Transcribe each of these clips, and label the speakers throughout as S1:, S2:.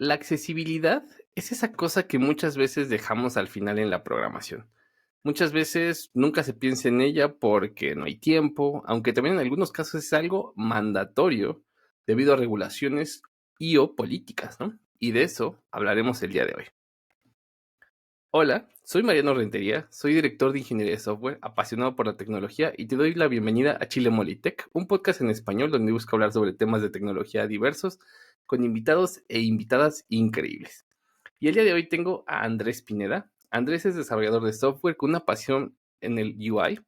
S1: La accesibilidad es esa cosa que muchas veces dejamos al final en la programación. Muchas veces nunca se piensa en ella porque no hay tiempo, aunque también en algunos casos es algo mandatorio debido a regulaciones y o políticas, ¿no? Y de eso hablaremos el día de hoy. Hola, soy Mariano Rentería, soy director de ingeniería de software, apasionado por la tecnología y te doy la bienvenida a Chile Molitech, un podcast en español donde busco hablar sobre temas de tecnología diversos con invitados e invitadas increíbles. Y el día de hoy tengo a Andrés Pineda. Andrés es desarrollador de software con una pasión en el UI,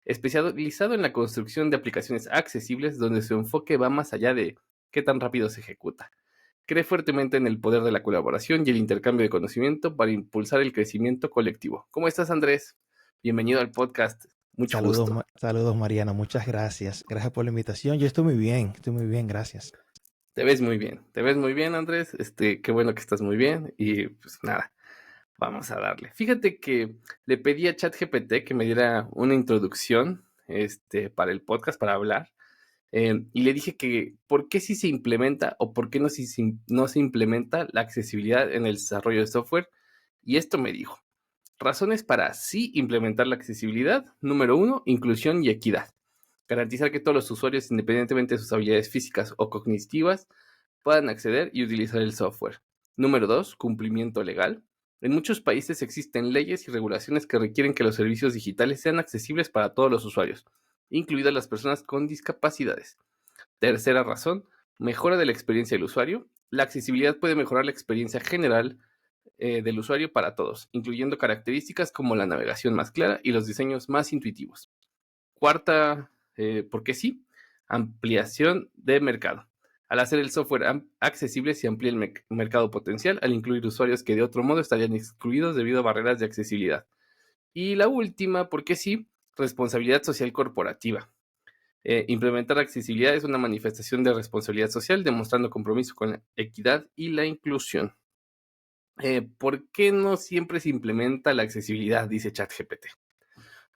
S1: especializado en la construcción de aplicaciones accesibles donde su enfoque va más allá de qué tan rápido se ejecuta. Cree fuertemente en el poder de la colaboración y el intercambio de conocimiento para impulsar el crecimiento colectivo. ¿Cómo estás, Andrés? Bienvenido al podcast. Mucho
S2: Saludos,
S1: gusto.
S2: saludos Mariano, muchas gracias. Gracias por la invitación. Yo estoy muy bien, gracias.
S1: Te ves muy bien, Andrés. Qué bueno que estás muy bien y pues nada, vamos a darle. Fíjate que le pedí a ChatGPT que me diera una introducción, para el podcast, para hablar, y le dije que por qué sí se implementa o por qué no se implementa la accesibilidad en el desarrollo de software. Y esto me dijo: razones para sí implementar la accesibilidad. Número uno, inclusión y equidad. Garantizar que todos los usuarios, independientemente de sus habilidades físicas o cognitivas, puedan acceder y utilizar el software. Número 2, cumplimiento legal. En muchos países existen leyes y regulaciones que requieren que los servicios digitales sean accesibles para todos los usuarios, incluidas las personas con discapacidades. Tercera razón, mejora de la experiencia del usuario. La accesibilidad puede mejorar la experiencia general del usuario para todos, incluyendo características como la navegación más clara y los diseños más intuitivos. Cuarta, porque sí, ampliación de mercado. Al hacer el software accesible se amplía el mercado potencial al incluir usuarios que de otro modo estarían excluidos debido a barreras de accesibilidad. Y la última, porque sí, responsabilidad social corporativa. Implementar accesibilidad es una manifestación de responsabilidad social, demostrando compromiso con la equidad y la inclusión. ¿Por qué no siempre se implementa la accesibilidad? Dice ChatGPT.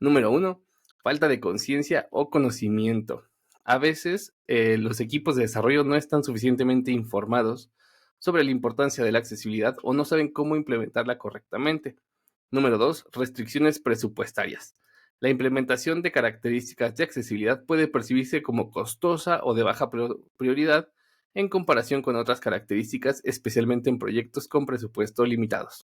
S1: Número uno, falta de conciencia o conocimiento. A veces los equipos de desarrollo no están suficientemente informados sobre la importancia de la accesibilidad o no saben cómo implementarla correctamente. Número dos, restricciones presupuestarias. La implementación de características de accesibilidad puede percibirse como costosa o de baja prioridad en comparación con otras características, especialmente en proyectos con presupuesto limitados.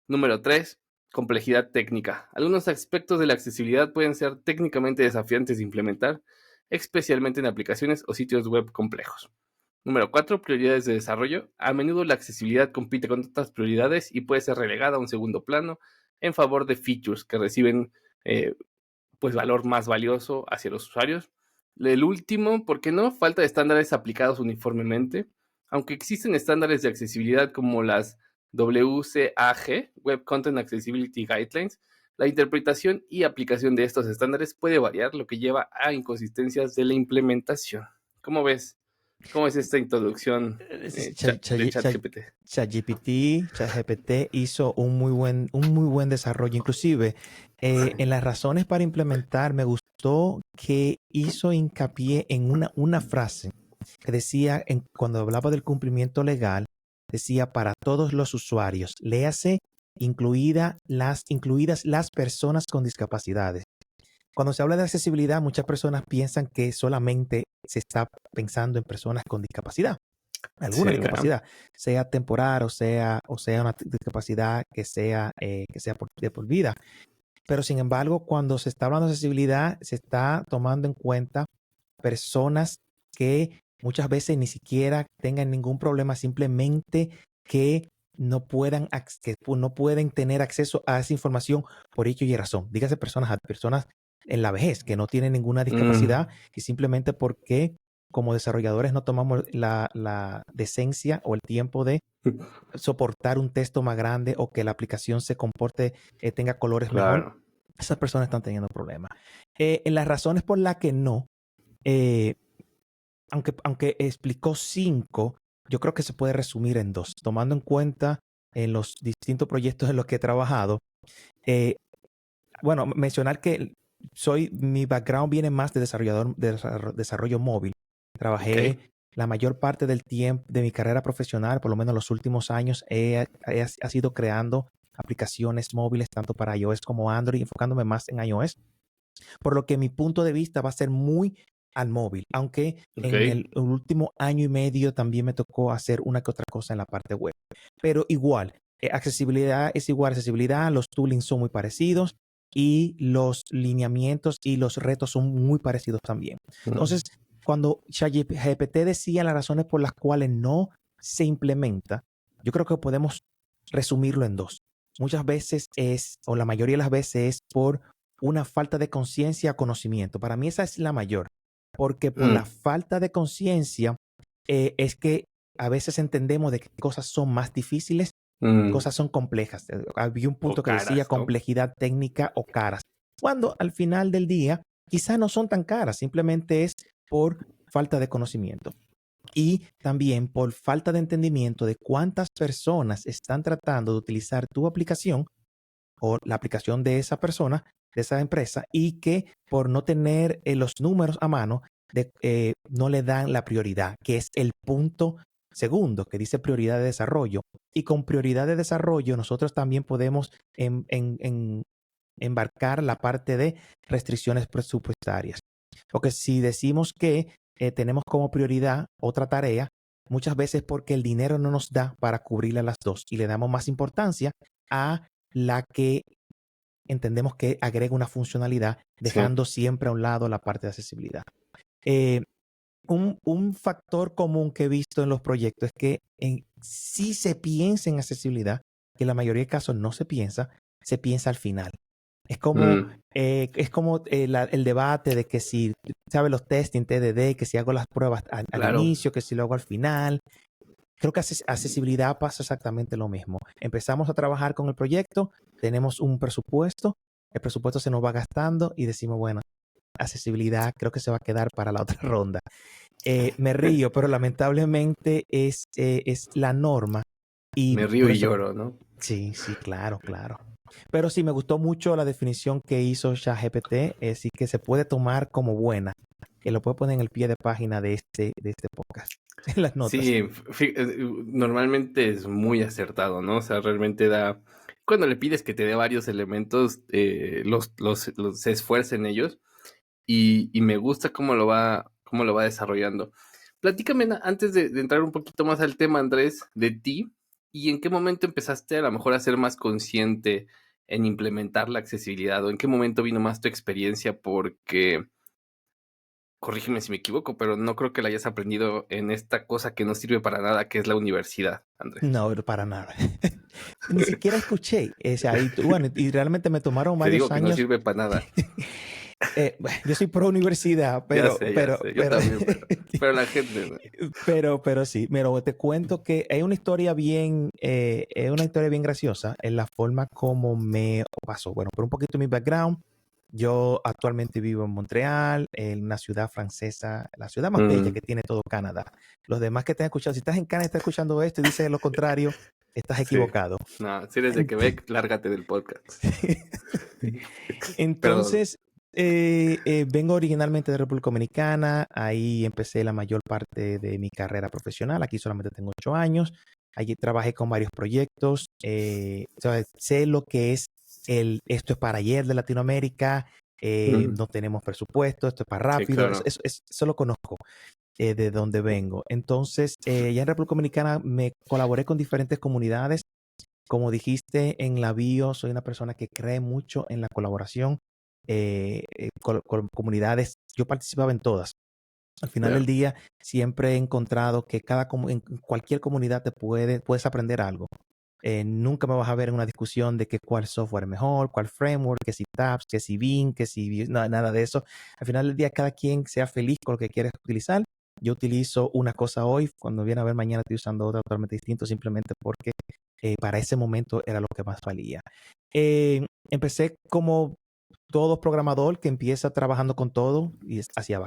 S1: Número 3. Complejidad técnica. Algunos aspectos de la accesibilidad pueden ser técnicamente desafiantes de implementar, especialmente en aplicaciones o sitios web complejos. Número 4. Prioridades de desarrollo. A menudo la accesibilidad compite con otras prioridades y puede ser relegada a un segundo plano en favor de features que reciben eh, pues valor más valioso hacia los usuarios. El último, ¿por qué no? Falta de estándares aplicados uniformemente. Aunque existen estándares de accesibilidad como las WCAG, Web Content Accessibility Guidelines, la interpretación y aplicación de estos estándares puede variar, lo que lleva a inconsistencias de la implementación. ¿Cómo ves? ¿Cómo es esta introducción de ChatGPT?
S2: ChatGPT hizo un muy buen desarrollo. Inclusive, en las razones para implementar, me gustó que hizo hincapié en una frase que decía, cuando hablaba del cumplimiento legal, decía para todos los usuarios, léase incluidas las personas con discapacidades. Cuando se habla de accesibilidad, muchas personas piensan que solamente se está pensando en personas con discapacidad, alguna
S1: Sí, ¿verdad?
S2: discapacidad, sea temporal o sea una discapacidad que sea de por vida. Pero sin embargo, cuando se está hablando de accesibilidad, se está tomando en cuenta personas que muchas veces ni siquiera tengan ningún problema, simplemente que no pueden tener acceso a esa información por X y razón. Dígase personas en la vejez que no tienen ninguna
S1: Mm,
S2: discapacidad y simplemente porque como desarrolladores no tomamos la decencia o el tiempo de soportar un texto más grande o que la aplicación se comporte, tenga colores mejor,
S1: claro.
S2: esas personas están teniendo problemas. En las razones por las que no, eh, aunque explicó 5, yo creo que se puede resumir en 2, tomando en cuenta en los distintos proyectos en los que he trabajado. eh, bueno, mencionar que mi background viene más de desarrollo móvil.
S1: Ok.
S2: Trabajé la mayor parte del tiempo de mi carrera profesional, por lo menos los últimos años, ha sido creando aplicaciones móviles tanto para iOS como Android, enfocándome más en iOS, por lo que mi punto de vista va a ser muy al móvil, aunque
S1: Ok.
S2: en el último año y medio también me tocó hacer una que otra cosa en la parte web. Pero igual, accesibilidad es igual accesibilidad, los toolings son muy parecidos y los lineamientos y los retos son muy parecidos también. Entonces,
S1: Mm,
S2: cuando ChatGPT decía las razones por las cuales no se implementa, yo creo que podemos resumirlo en dos. Muchas veces es, o la mayoría de las veces es por una falta de conciencia o conocimiento. Para mí esa es la mayor, porque por la falta de conciencia es que a veces entendemos de que cosas son más difíciles,
S1: mm,
S2: cosas son complejas. Había un
S1: o
S2: punto que decía
S1: caras, ¿no?
S2: complejidad técnica o caras, cuando al final del día quizás no son tan caras, simplemente es por falta de conocimiento. Y también por falta de entendimiento de cuántas personas están tratando de utilizar tu aplicación o la aplicación de esa persona, de esa empresa, y que por no tener los números a mano, no le dan la prioridad, que es el punto segundo, que dice prioridad de desarrollo. Y con prioridad de desarrollo nosotros también podemos embarcar la parte de restricciones presupuestarias. Porque si decimos que tenemos como prioridad otra tarea, muchas veces porque el dinero no nos da para cubrirle a las dos y le damos más importancia a la que entendemos que agrega una funcionalidad,
S1: Sí.
S2: dejando siempre a un lado la parte de accesibilidad. Eh, un factor común que he visto en los proyectos es que si se piensa en accesibilidad, que en la mayoría de casos no se piensa al final.
S1: Mm,
S2: Es como el debate de que si, ¿sabes? Los testing, TDD, que si hago las pruebas al
S1: claro.
S2: inicio, que si lo hago al final. Creo que accesibilidad pasa exactamente lo mismo. Empezamos a trabajar con el proyecto, tenemos un presupuesto, el presupuesto se nos va gastando y decimos, bueno, accesibilidad creo que se va a quedar para la otra ronda. Me río, pero lamentablemente es la norma y
S1: Me río
S2: por
S1: y
S2: eso,
S1: lloro, ¿no?
S2: sí, sí, claro, claro. Pero sí, me gustó mucho la definición que hizo ChatGPT, sí que se puede tomar como buena, que lo puede poner en el pie de página de este podcast, en las notas.
S1: Sí, normalmente es muy acertado, ¿no? O sea, realmente da. Cuando le pides que te dé varios elementos, se esfuerza en ellos y me gusta cómo lo va desarrollando. Platícame antes de entrar un poquito más al tema, Andrés, de ti y en qué momento empezaste a lo mejor a ser más consciente en implementar la accesibilidad o en qué momento vino más tu experiencia porque corrígeme si me equivoco, pero no creo que la hayas aprendido en esta cosa que no sirve para nada, que es la universidad, Andrés.
S2: No, para nada. Ni siquiera escuché. O sea, bueno, y realmente me tomaron
S1: Te
S2: varios
S1: digo que no
S2: años.
S1: sirve para nada.
S2: Bueno, yo soy pro universidad,
S1: Ya sé, yo también, pero la gente, ¿no?
S2: pero sí. Mira, te cuento que hay una historia bien graciosa en la forma como me pasó. Bueno, por un poquito mi background. Yo actualmente vivo en Montreal, en una ciudad francesa, la ciudad más bella
S1: Mm,
S2: que tiene todo Canadá. Los demás que están escuchando, si estás en Canadá y estás escuchando esto y dices lo contrario, estás
S1: sí.
S2: equivocado.
S1: No, si eres de Quebec, lárgate del podcast. Perdón.
S2: Entonces, vengo originalmente de República Dominicana, ahí empecé la mayor parte de mi carrera profesional, aquí solamente tengo 8 años, allí trabajé con varios proyectos, o sea, sé lo que es esto es para ayer de Latinoamérica,
S1: Mm,
S2: no tenemos presupuesto, esto es para
S1: sí,
S2: rápido,
S1: claro.
S2: eso lo conozco de donde vengo. Entonces, ya en República Dominicana me colaboré con diferentes comunidades. Como dijiste en la bio, soy una persona que cree mucho en la colaboración con comunidades. Yo participaba en todas. Al final del
S1: Ya.
S2: día, siempre he encontrado que en cualquier comunidad puedes aprender algo. Nunca me vas a ver en una discusión de que cuál software es mejor, cuál framework, que si Tabs, que si Beam, que si nada de eso. Al final del día, cada quien sea feliz con lo que quieres utilizar. Yo utilizo una cosa hoy, cuando viene a ver mañana estoy usando otra totalmente distinto, simplemente porque para ese momento era lo que más valía. Empecé como todo programador que empieza trabajando con todo y hacía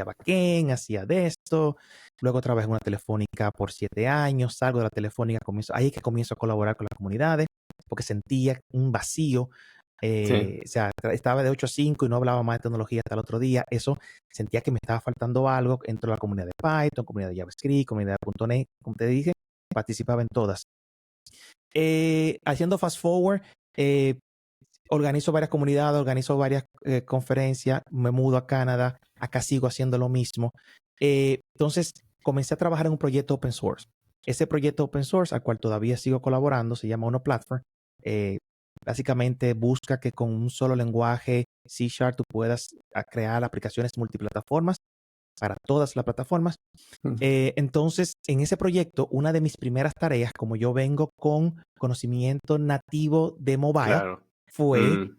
S2: backend, hacía de esto. Luego trabajé en una telefónica por 7 años, salgo de la telefónica, ahí es que comienzo a colaborar con las comunidades porque sentía un vacío
S1: Sí.
S2: O sea, estaba de 8 a 5 y no hablaba más de tecnología hasta el otro día. Eso sentía que me estaba faltando algo. Entró a la comunidad de Python, comunidad de JavaScript, comunidad de .NET, como te dije, participaba en todas. Haciendo fast forward, eh, organizo varias comunidades, organizo varias conferencias, me mudo a Canadá, acá sigo haciendo lo mismo. Entonces, comencé a trabajar en un proyecto open source. Ese proyecto open source, al cual todavía sigo colaborando, se llama Uno Platform. Eh, Básicamente busca que con un solo lenguaje C# tú puedas crear aplicaciones multiplataformas para todas las plataformas. Entonces, en ese proyecto, una de mis primeras tareas, como yo vengo con conocimiento nativo de mobile,
S1: Claro.
S2: fue
S1: Mm,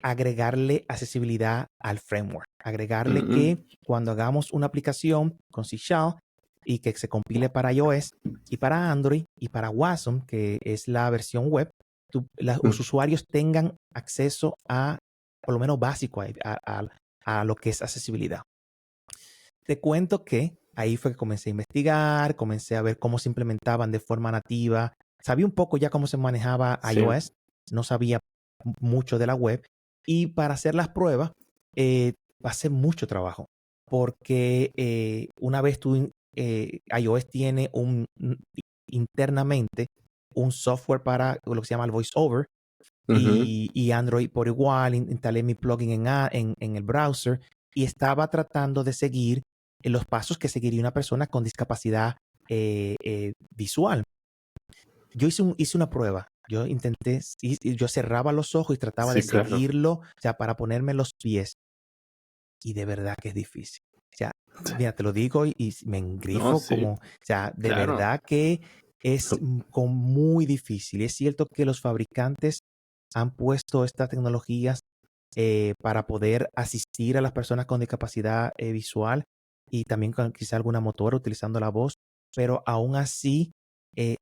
S2: agregarle accesibilidad al framework. Agregarle
S1: mm,
S2: que cuando hagamos una aplicación con C# y que se compile para iOS y para Android y para Wasm, que es la versión web, los
S1: mm.
S2: usuarios tengan acceso a, por lo menos básico, a lo que es accesibilidad. Te cuento que ahí fue que comencé a investigar, comencé a ver cómo se implementaban de forma nativa. Sabía un poco ya cómo se manejaba
S1: Sí.
S2: iOS, no sabía mucho de la web. Y para hacer las pruebas, pasé mucho trabajo, porque una vez iOS tiene internamente un software para lo que se llama el VoiceOver,
S1: Ujú.
S2: y Android por igual. Instalé mi plugin en el browser y estaba tratando de seguir los pasos que seguiría una persona con discapacidad visual. Yo hice una prueba. Yo intenté, yo cerraba los ojos y trataba de
S1: Sí, claro.
S2: seguirlo, o sea, para ponerme los pies. Y de verdad que es difícil. O sea,
S1: Sí.
S2: mira, te lo digo y me
S1: No,
S2: engrifo
S1: sí,
S2: como, o sea, de
S1: claro.
S2: verdad que es muy difícil. Es cierto que los fabricantes han puesto estas tecnologías para poder asistir a las personas con discapacidad visual y también con quizá alguna motora utilizando la voz, pero aún así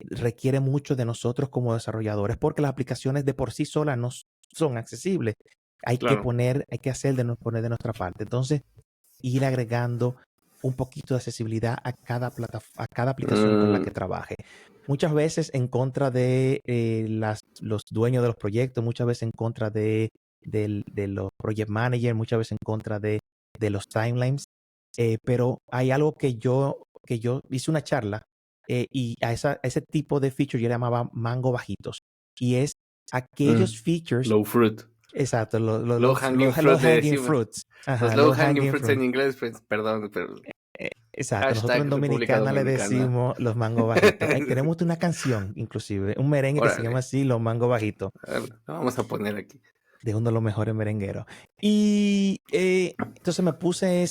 S2: requiere mucho de nosotros como desarrolladores porque las aplicaciones de por sí solas no son accesibles.
S1: Claro.
S2: Hay que poner de nuestra parte. Entonces, ir agregando un poquito de accesibilidad a cada aplicación con la que
S1: Mm,
S2: trabaje. Muchas veces en contra de los dueños de los proyectos, muchas veces en contra de los project managers, muchas veces en contra de los timelines. Pero hay algo que yo hice una charla y a ese tipo de feature yo le llamaba mango bajitos. Y es aquellos
S1: mm.
S2: features.
S1: Low fruit.
S2: Exacto,
S1: Low hanging
S2: low
S1: fruit le
S2: hanging
S1: decimos.
S2: fruits.
S1: Los
S2: Ajá,
S1: low
S2: low
S1: hanging
S2: hanging
S1: fruits
S2: fruits.
S1: en inglés, pues, perdón, pero
S2: Exacto, nosotros en
S1: hashtag República
S2: Dominicana le
S1: Dominicana.
S2: decimos los mangos bajitos. Tenemos una canción, inclusive, un merengue que se llama
S1: Órale.
S2: así, Los Mangos Bajitos,
S1: A ver, lo vamos a poner aquí.
S2: de uno de los mejores merengueros. Y entonces me puse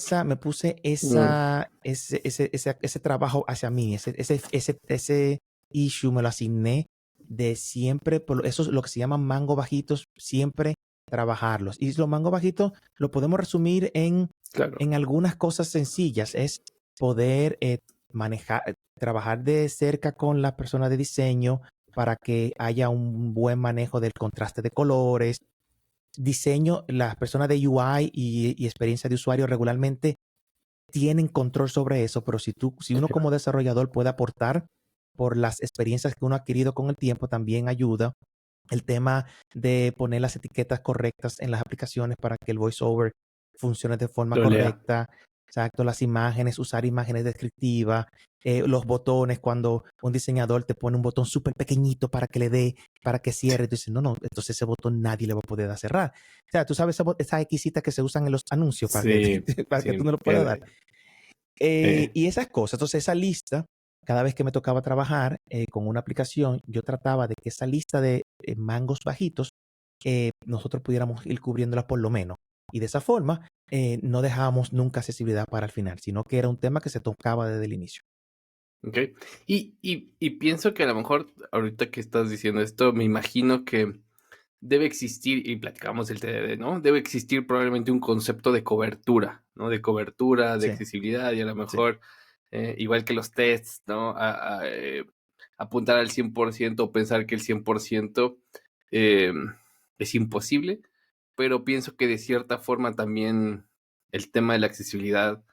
S1: Mm,
S2: ese trabajo hacia mí, ese issue me lo asigné de siempre, eso es lo que se llaman mangos bajitos, siempre trabajarlos. Y los mangos bajitos lo podemos resumir
S1: claro.
S2: en algunas cosas sencillas, es poder trabajar de cerca con las personas de diseño para que haya un buen manejo del contraste de colores, diseño. Las personas de UI y experiencia de usuario regularmente tienen control sobre eso, pero si uno como desarrollador puede aportar por las experiencias que uno ha adquirido con el tiempo, también ayuda. El tema de poner las etiquetas correctas en las aplicaciones para que el voiceover funcione de forma
S1: Lo lea.
S2: correcta. Exacto, las imágenes, usar imágenes descriptivas, los botones, cuando un diseñador te pone un botón súper pequeñito para que le dé, para que cierre, tú dices, no, no, entonces ese botón nadie le va a poder dar cerrar. O sea, tú sabes esas Xcitas que se usan en los anuncios para que,
S1: Sí,
S2: para que tú no
S1: sí.
S2: lo puedas dar.
S1: Eh,
S2: Y esas cosas, entonces esa lista, cada vez que me tocaba trabajar con una aplicación, yo trataba de que esa lista de mangos bajitos, nosotros pudiéramos ir cubriéndola por lo menos. Y de esa forma, no dejábamos nunca accesibilidad para el final, sino que era un tema que se tocaba desde el inicio.
S1: ok. Y pienso que a lo mejor ahorita que estás diciendo esto, me imagino que debe existir, y platicamos del TDD, ¿no? Debe existir probablemente un concepto de cobertura, ¿no? De cobertura, de
S2: Sí,
S1: accesibilidad, y a lo
S2: sí,
S1: mejor, igual que los tests, ¿no? Apuntar al 100% o pensar que el 100% eh, es imposible, pero pienso que de cierta forma también el tema de la accesibilidad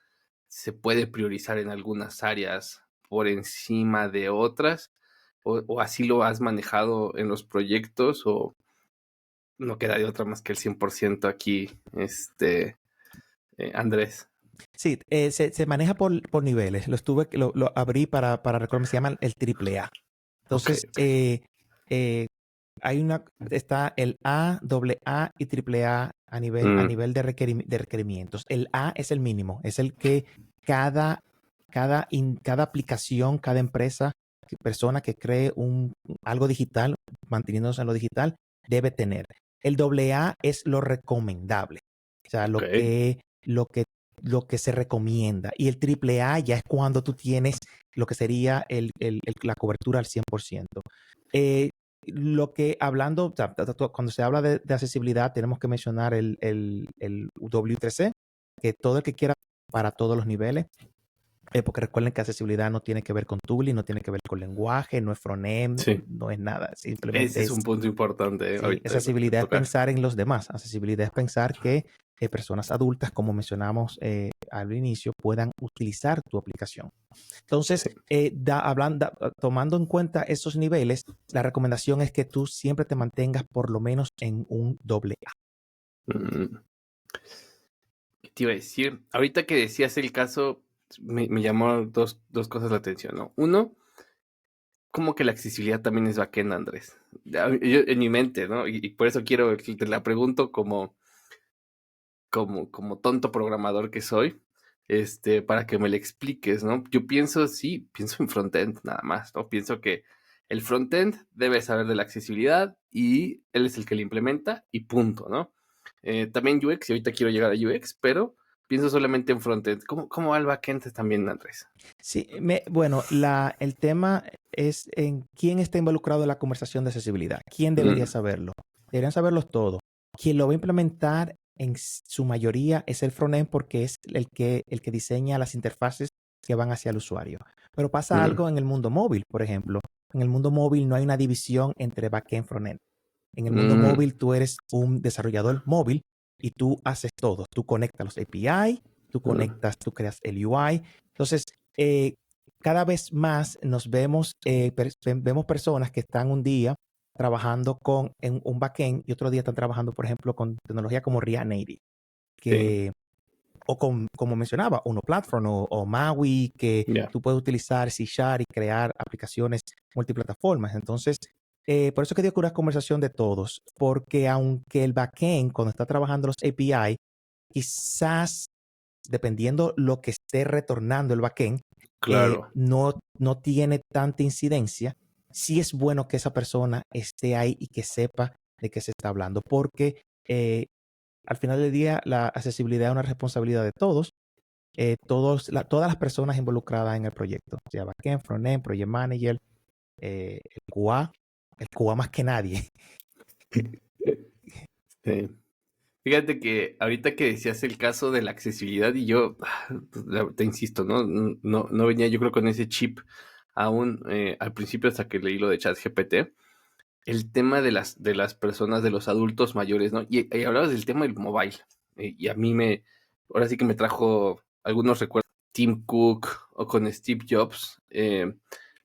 S1: se puede priorizar en algunas áreas por encima de otras, o así lo has manejado en los proyectos, no queda de otra más que el 100% aquí, Andrés.
S2: Sí, se maneja por niveles. Lo abrí para recordar, se llama el triple A.
S1: Ok,
S2: Entonces,
S1: ok.
S2: eh, está el A, doble A y triple A a
S1: Mm,
S2: nivel de requerimientos. El A es el mínimo, es el que cada aplicación, cada empresa, persona que cree algo digital, manteniéndose en lo digital, debe tener. El doble A es lo recomendable, o sea,
S1: ok.
S2: lo que se recomienda. Y el triple A ya es cuando tú tienes lo que sería la cobertura al 100%. Eh, o sea, cuando se habla de accesibilidad, tenemos que mencionar el W3C, que todo el que quiera para todos los niveles, porque recuerden que accesibilidad no tiene que ver con tooling, no tiene que ver con lenguaje, no es frontend,
S1: Sí,
S2: no es nada,
S1: ese
S2: simplemente
S1: es
S2: es.
S1: un punto importante,
S2: Sí,
S1: ahorita de
S2: accesibilidad es
S1: tocar.
S2: pensar en los demás. Accesibilidad es pensar que personas adultas, como mencionamos al inicio, puedan utilizar tu aplicación. Entonces,
S1: Sí.
S2: tomando en cuenta esos niveles, la recomendación es que tú siempre te mantengas por lo menos en un doble A.
S1: Mm, ¿Qué te iba a decir? Ahorita que decías el caso, me llamó dos cosas la atención, ¿no? Uno, como que la accesibilidad también es backend, Andrés. En mi mente, ¿no? Y por eso te la pregunto como tonto programador que soy, para que me le expliques, ¿no? Yo pienso en frontend nada más, ¿no? Pienso que el frontend debe saber de la accesibilidad y él es el que la implementa y punto, ¿no? También UX, y ahorita quiero llegar a UX, pero pienso solamente en frontend. ¿Cómo va el backend también, Andrés?
S2: Sí, bueno, el tema es en quién está involucrado en la conversación de accesibilidad. ¿Quién debería
S1: Mm,
S2: saberlo? Deberían saberlo todos. Quien lo va a implementar en su mayoría es el frontend porque es el que diseña las interfaces que van hacia el usuario. Pero pasa
S1: mm,
S2: algo en el mundo móvil, por ejemplo. En el mundo móvil no hay una división entre backend y frontend. En el mundo
S1: mm,
S2: móvil tú eres un desarrollador móvil y tú haces todo. Tú conectas los API,
S1: mm,
S2: tú creas el UI. Entonces, eh, cada vez más vemos personas que están un día trabajando en un backend y otro día están trabajando, por ejemplo, con tecnología como React Native,
S1: sí,
S2: que, como mencionaba, Uno Platform o Maui, que
S1: ya.
S2: tú puedes utilizar C# y crear aplicaciones multiplataformas. Entonces, por eso quería que una conversación de todos, porque aunque el backend, cuando está trabajando los API, quizás dependiendo lo que esté retornando el backend,
S1: Claro.
S2: no tiene tanta incidencia, sí es bueno que esa persona esté ahí y que sepa de qué se está hablando, porque al final del día la accesibilidad es una responsabilidad de todos, todas las personas involucradas en el proyecto, sea backend, frontend, project manager, el QA más que nadie.
S1: Sí. Fíjate que ahorita que decías el caso de la accesibilidad y yo, te insisto, ¿no? No venía yo creo con ese chip aún al principio hasta que leí lo de ChatGPT, el tema de las personas, de los adultos mayores, ¿no? Y hablabas del tema del mobile, y a mí ahora sí que me trajo algunos recuerdos, Tim Cook o con Steve Jobs,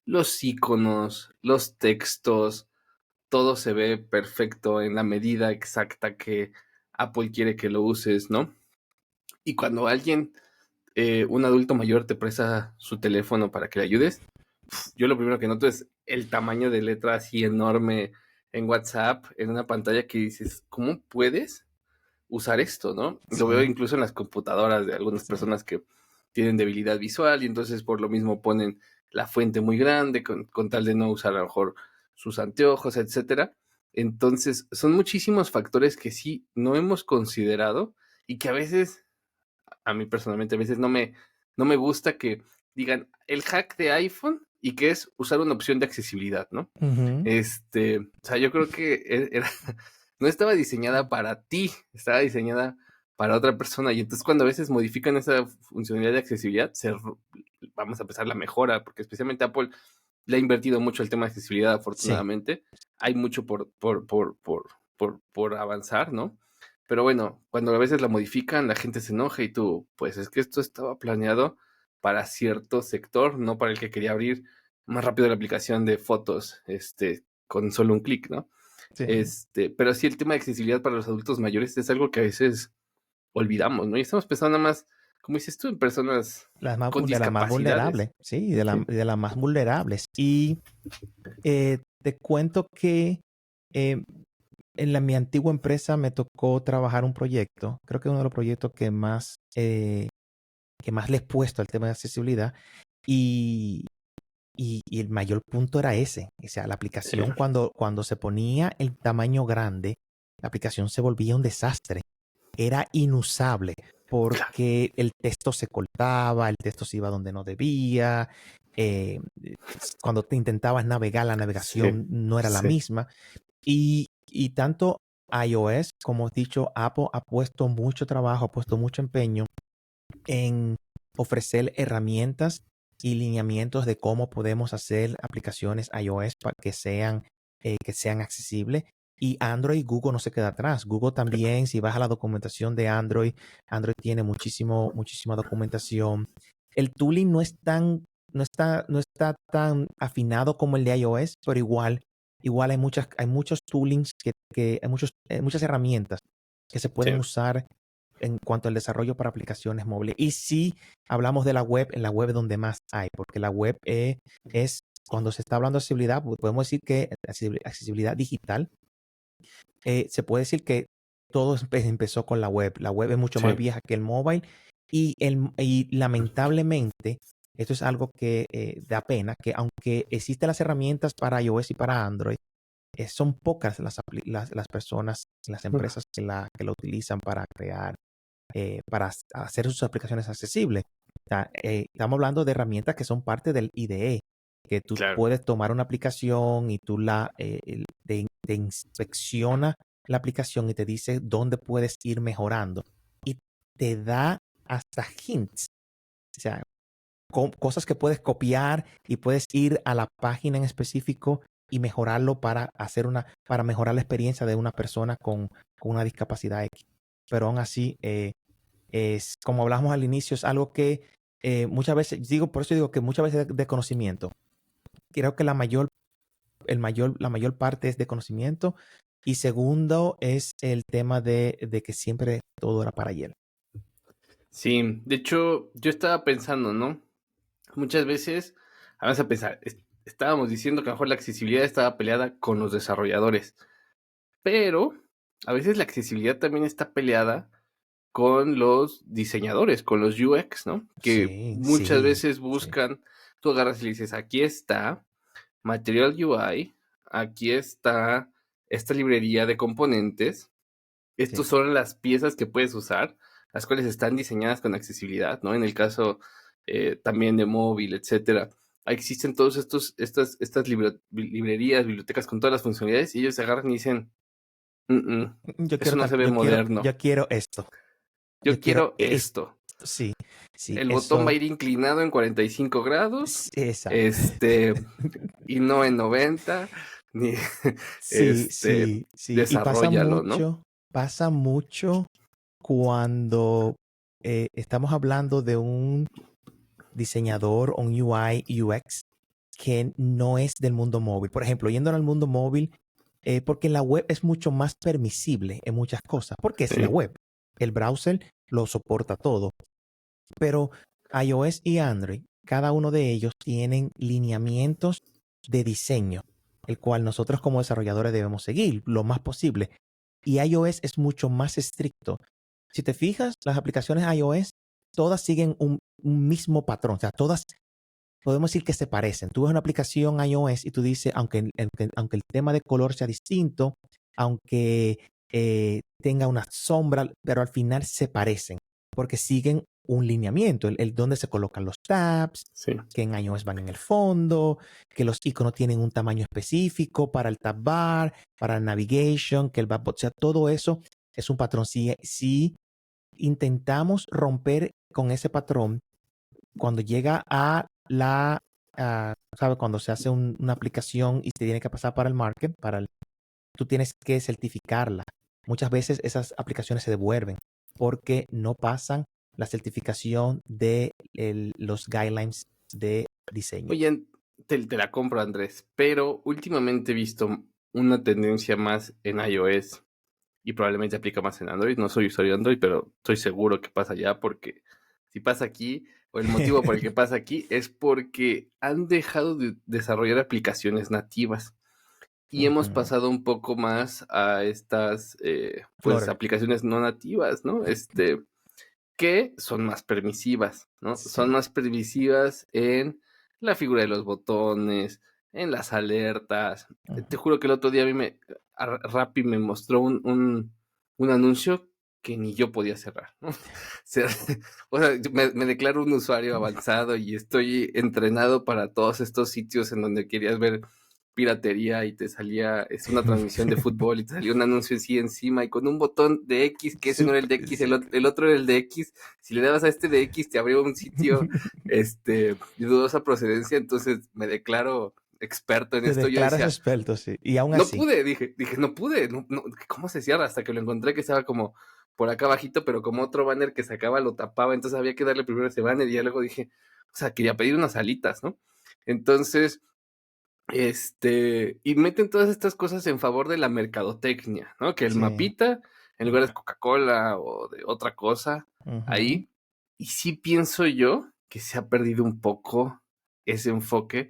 S1: los iconos, los textos, todo se ve perfecto en la medida exacta que Apple quiere que lo uses, ¿no? Y cuando un adulto mayor te presta su teléfono para que le ayudes, yo lo primero que noto es el tamaño de letra así enorme en WhatsApp, en una pantalla que dices, ¿cómo puedes usar esto, no? Lo veo
S2: Sí,
S1: incluso en las computadoras de algunas
S2: sí,
S1: personas que tienen debilidad visual y entonces por lo mismo ponen la fuente muy grande con tal de no usar a lo mejor sus anteojos, etcétera. Entonces, son muchísimos factores que sí no hemos considerado y que a veces, a mí personalmente, a veces no me gusta que digan el hack de iPhone y que es usar una opción de accesibilidad, ¿no?
S2: ujú,
S1: O sea, yo creo que no estaba diseñada para ti, estaba diseñada para otra persona. Y entonces cuando a veces modifican esa funcionalidad de accesibilidad, vamos a empezar la mejora, porque especialmente Apple le ha invertido mucho el tema de accesibilidad,
S2: sí.
S1: afortunadamente. Hay mucho por avanzar, ¿no? Pero bueno, cuando a veces la modifican, la gente se enoja y tú, pues es que esto estaba planeado para cierto sector, no para el que quería abrir más rápido la aplicación de fotos, con solo un clic, ¿no?
S2: Sí.
S1: Pero sí el tema de accesibilidad para los adultos mayores es algo que a veces olvidamos, ¿no? Y estamos pensando nada más, como dices tú, en personas con
S2: De las más
S1: discapacidades.
S2: vulnerables, sí,
S1: Sí,
S2: de las más vulnerables. Y te cuento que eh, mi antigua empresa me tocó trabajar un proyecto, creo que uno de los proyectos que más le he puesto al tema de accesibilidad y, y el mayor punto era ese. O sea, la
S1: sí,
S2: aplicación cuando se ponía el tamaño grande, la aplicación se volvía un desastre. Era inusable
S1: claro,
S2: porque el texto se cortaba, el texto se iba donde no debía. eh, Cuando te intentabas navegar, la
S1: sí,
S2: navegación no era la
S1: sí,
S2: misma. Y tanto iOS como he dicho, Apple ha puesto mucho trabajo, ha puesto mucho empeño en ofrecer herramientas y lineamientos de cómo podemos hacer aplicaciones iOS para que sean accesibles. Y Android, Google no se queda atrás. Google
S1: claro.
S2: también, si vas a la documentación de Android, Android tiene muchísima documentación. El tooling no está tan afinado como el de iOS, pero igual hay muchos toolings muchas herramientas que se
S1: Sí,
S2: pueden usar en cuanto al desarrollo para aplicaciones móviles. Y si hablamos de la web, en la web es donde más hay, porque la web es, cuando se está hablando de accesibilidad, podemos decir que accesibilidad digital, se puede decir que todo empezó con la web. La web es mucho más
S1: sí,
S2: vieja que el mobile y lamentablemente, esto es algo que da pena, que aunque existen las herramientas para iOS y para Android, son pocas las personas, las empresas que la utilizan para crear para hacer sus aplicaciones accesibles. O sea, estamos hablando de herramientas que son parte del IDE, que tú
S1: claro.
S2: puedes tomar una aplicación y tú te inspecciona la aplicación y te dice dónde puedes ir mejorando. Y te da hasta hints, o sea, cosas que puedes copiar y puedes ir a la página en específico y mejorarlo para mejorar la experiencia de una persona con una discapacidad X. Pero aún así, es, como hablamos al inicio, es algo que muchas veces, por eso digo que muchas veces de conocimiento. Creo que la mayor parte es de conocimiento. Y segundo es el tema de que siempre todo era para ayer.
S1: Sí, de hecho, yo estaba pensando, ¿no? Muchas veces, vamos a pensar, estábamos diciendo que a lo mejor la accesibilidad estaba peleada con los desarrolladores, pero a veces la accesibilidad también está peleada con los diseñadores, con los UX, ¿no? Que
S2: Sí,
S1: muchas
S2: sí,
S1: veces
S2: sí,
S1: buscan, tú agarras y le dices, aquí está Material UI, aquí está esta librería de componentes,
S2: sí.
S1: estos son las piezas que puedes usar, las cuales están diseñadas con accesibilidad, ¿no? En el caso también de móvil, etcétera. Existen todos estas librerías, bibliotecas con todas las funcionalidades y ellos se agarran y dicen, "Mm, mm, eso no se ve moderno.
S2: Yo quiero esto. Yo
S1: Yo
S2: quiero
S1: quiero
S2: esto.
S1: esto.
S2: Sí, sí,
S1: El botón va a
S2: eso.
S1: ir inclinado en 45 grados,
S2: Exacto.
S1: este, y no en 90, ni,
S2: Sí, sí, sí. Y
S1: desarrollalo, ¿no?
S2: pasa mucho cuando estamos hablando de un diseñador, un UI, UX, que no es del mundo móvil. Por ejemplo, yendo al mundo móvil, porque la web es mucho más permisible en muchas cosas, porque es la
S1: Sí,
S2: web. El browser lo soporta todo. Pero iOS y Android, cada uno de ellos tienen lineamientos de diseño, el cual nosotros como desarrolladores debemos seguir lo más posible. Y iOS es mucho más estricto. Si te fijas, las aplicaciones iOS, todas siguen un mismo patrón. O sea, todas podemos decir que se parecen. Tú ves una aplicación iOS y tú dices, aunque el tema de color sea distinto, aunque tenga una sombra, pero al final se parecen, porque siguen un lineamiento, el dónde se colocan los tabs,
S1: sí.
S2: que en iOS van en el fondo, que los iconos tienen un tamaño específico para el tab bar, para el navigation, que el backbot, o sea, todo eso es un patrón. Si intentamos romper con ese patrón, cuando llega ¿sabe? Cuando se hace una aplicación y se tiene que pasar para el market, tú tienes que certificarla. Muchas veces esas aplicaciones se devuelven porque no pasan la certificación de los guidelines de diseño.
S1: Oye, te la compro, Andrés, pero últimamente he visto una tendencia más en iOS y probablemente aplica más en Android. No soy usuario de Android, pero estoy seguro que pasa allá porque si pasa aquí, o el motivo por el que pasa aquí es porque han dejado de desarrollar aplicaciones nativas y hemos
S2: Ujú.
S1: pasado un poco más a estas pues
S2: Flutter.
S1: aplicaciones no nativas, ¿no? Que son más permisivas, ¿no? Son
S2: Sí.
S1: más permisivas en la figura de los botones, en las alertas. Te
S2: Ujú.
S1: juro que el otro día a mí Rappi me mostró un anuncio que ni yo podía cerrar, ¿no? O sea, me declaro un usuario avanzado y estoy entrenado para todos estos sitios en donde querías ver piratería y te salía, es una transmisión de fútbol y te salía un anuncio así encima y con un botón de X, que ese no era el de X,
S2: Sí.
S1: el otro era el de X, si le dabas a este de X te abría un sitio de dudosa procedencia, entonces me declaro experto en
S2: Te
S1: esto. Yo
S2: declaras
S1: decía,
S2: experto, sí. Y aún
S1: no
S2: así,
S1: pude, dije, no pude, no, ¿cómo se cierra? Hasta que lo encontré que estaba como por acá abajito, pero como otro banner que sacaba lo tapaba, entonces había que darle primero ese banner y ya luego dije, o sea, quería pedir unas alitas, ¿no? Entonces, y meten todas estas cosas en favor de la mercadotecnia, ¿no? Que el
S2: sí.
S1: mapita, en lugar
S2: Ujú.
S1: de Coca-Cola o de otra cosa,
S2: Ujú.
S1: ahí. Y sí pienso yo que se ha perdido un poco ese enfoque,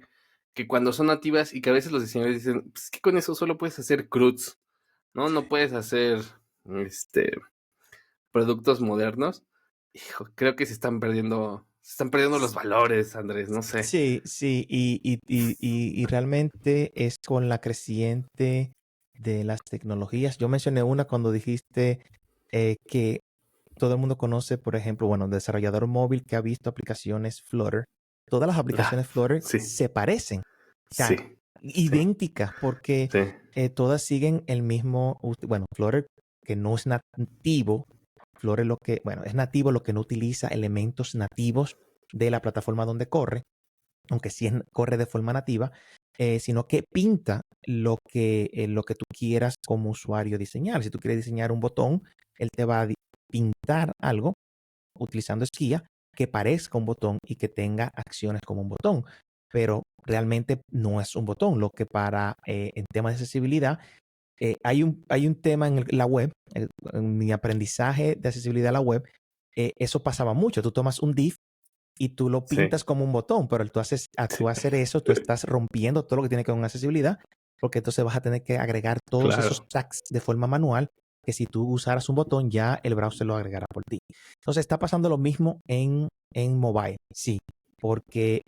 S1: que cuando son nativas y que a veces los diseñadores dicen, pues es que con eso solo puedes hacer CRUDs, ¿no? No puedes hacer, productos modernos. Hijo, creo que se están perdiendo los valores, Andrés, no sé.
S2: Sí, sí, y realmente es con la creciente de las tecnologías. Yo mencioné una cuando dijiste que todo el mundo conoce, por ejemplo, bueno, un desarrollador móvil que ha visto aplicaciones Flutter. Todas las
S1: Ah,
S2: aplicaciones Flutter
S1: sí,
S2: se parecen, o
S1: sí,
S2: sea,
S1: sí,
S2: idénticas, porque
S1: sí.
S2: todas siguen el mismo, bueno, Flutter que no es nativo, Flutter lo que, bueno, es nativo lo que no utiliza elementos nativos de la plataforma donde corre, aunque sí corre de forma nativa, sino que pinta lo que tú quieras como usuario diseñar. Si tú quieres diseñar un botón, él te va a pintar algo utilizando Skia que parezca un botón y que tenga acciones como un botón, pero realmente no es un botón, lo que para en temas de accesibilidad hay un tema en la web, en mi aprendizaje de accesibilidad a la web, eso pasaba mucho. Tú tomas un div y tú lo
S1: Sí,
S2: pintas como un botón, pero
S1: sí,
S2: tú hacer eso, tú estás rompiendo todo lo que tiene que ver con accesibilidad, porque entonces vas a tener que agregar todos esos
S1: claro.
S2: tags de forma manual, que si tú usaras un botón, ya el browser lo agregará por ti. Entonces está pasando lo mismo en mobile, sí, porque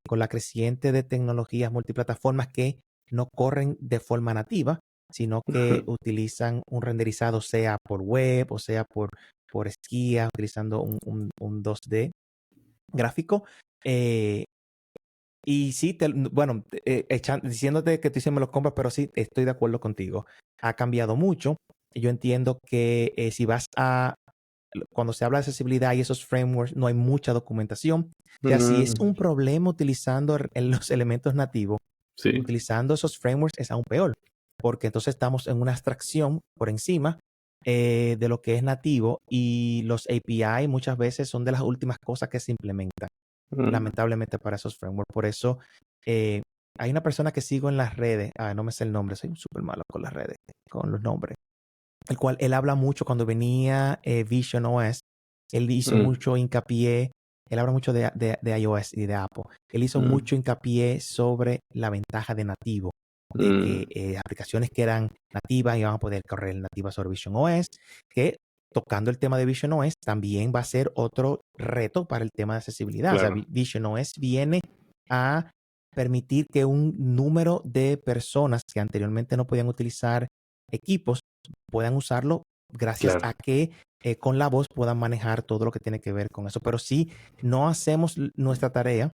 S2: con la creciente de tecnologías multiplataformas que no corren de forma nativa, sino que
S1: Ujú,
S2: utilizan un renderizado sea por web o sea por Skia, utilizando un 2D gráfico. eh, y sí, bueno, diciéndote que tú sí me lo compras, pero sí, estoy de acuerdo contigo. Ha cambiado mucho. Yo entiendo que si vas cuando se habla de accesibilidad y esos frameworks, no hay mucha documentación. O sea, si es
S1: mm,
S2: un problema utilizando los elementos nativos,
S1: sí,
S2: utilizando esos frameworks es aún peor, porque entonces estamos en una abstracción por encima de lo que es nativo y los API muchas veces son de las últimas cosas que se implementan
S1: mm,
S2: lamentablemente para esos frameworks. Por eso eh, hay una persona que sigo en las redes, no me sé el nombre, soy súper malo con las redes, con los nombres, el cual él habla mucho cuando venía Vision OS, él hizo
S1: mm,
S2: mucho hincapié, él habla mucho de iOS y de Apple, él hizo
S1: mm,
S2: mucho hincapié sobre la ventaja de nativo, de que
S1: mm,
S2: aplicaciones que eran nativas iban a poder correr nativas sobre Vision OS, que tocando el tema de Vision OS también va a ser otro reto para el tema de accesibilidad. O sea,
S1: claro,
S2: Vision OS viene a permitir que un número de personas que anteriormente no podían utilizar equipos puedan usarlo gracias
S1: claro,
S2: a que con la voz puedan manejar todo lo que tiene que ver con eso. Pero si no hacemos nuestra tarea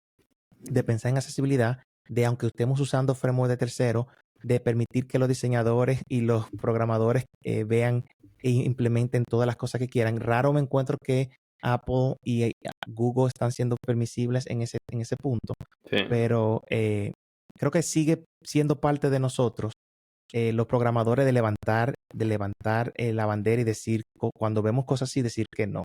S2: de pensar en accesibilidad, de aunque estemos usando framework de tercero, de permitir que los diseñadores y los programadores vean e implementen todas las cosas que quieran. Raro me encuentro que Apple y Google están siendo permisibles en ese punto,
S1: sí,
S2: pero creo que sigue siendo parte de nosotros los programadores de levantar la bandera y decir, cuando vemos cosas así, decir que no.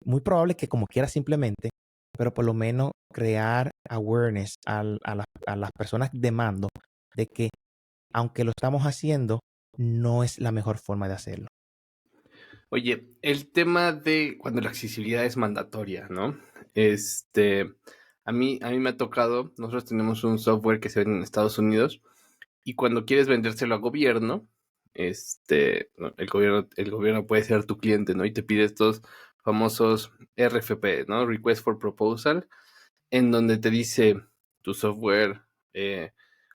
S2: Muy probable que como quiera simplemente, pero por lo menos crear awareness a las personas de mando de que aunque lo estamos haciendo, no es la mejor forma de hacerlo.
S1: Oye, el tema de cuando la accesibilidad es mandatoria, ¿no? A mí me ha tocado, nosotros tenemos un software que se vende en Estados Unidos y cuando quieres vendérselo al gobierno, ¿no? el gobierno puede ser tu cliente, ¿no? Y te pide estos famosos RFP, ¿no? Request for Proposal, en donde te dice tu software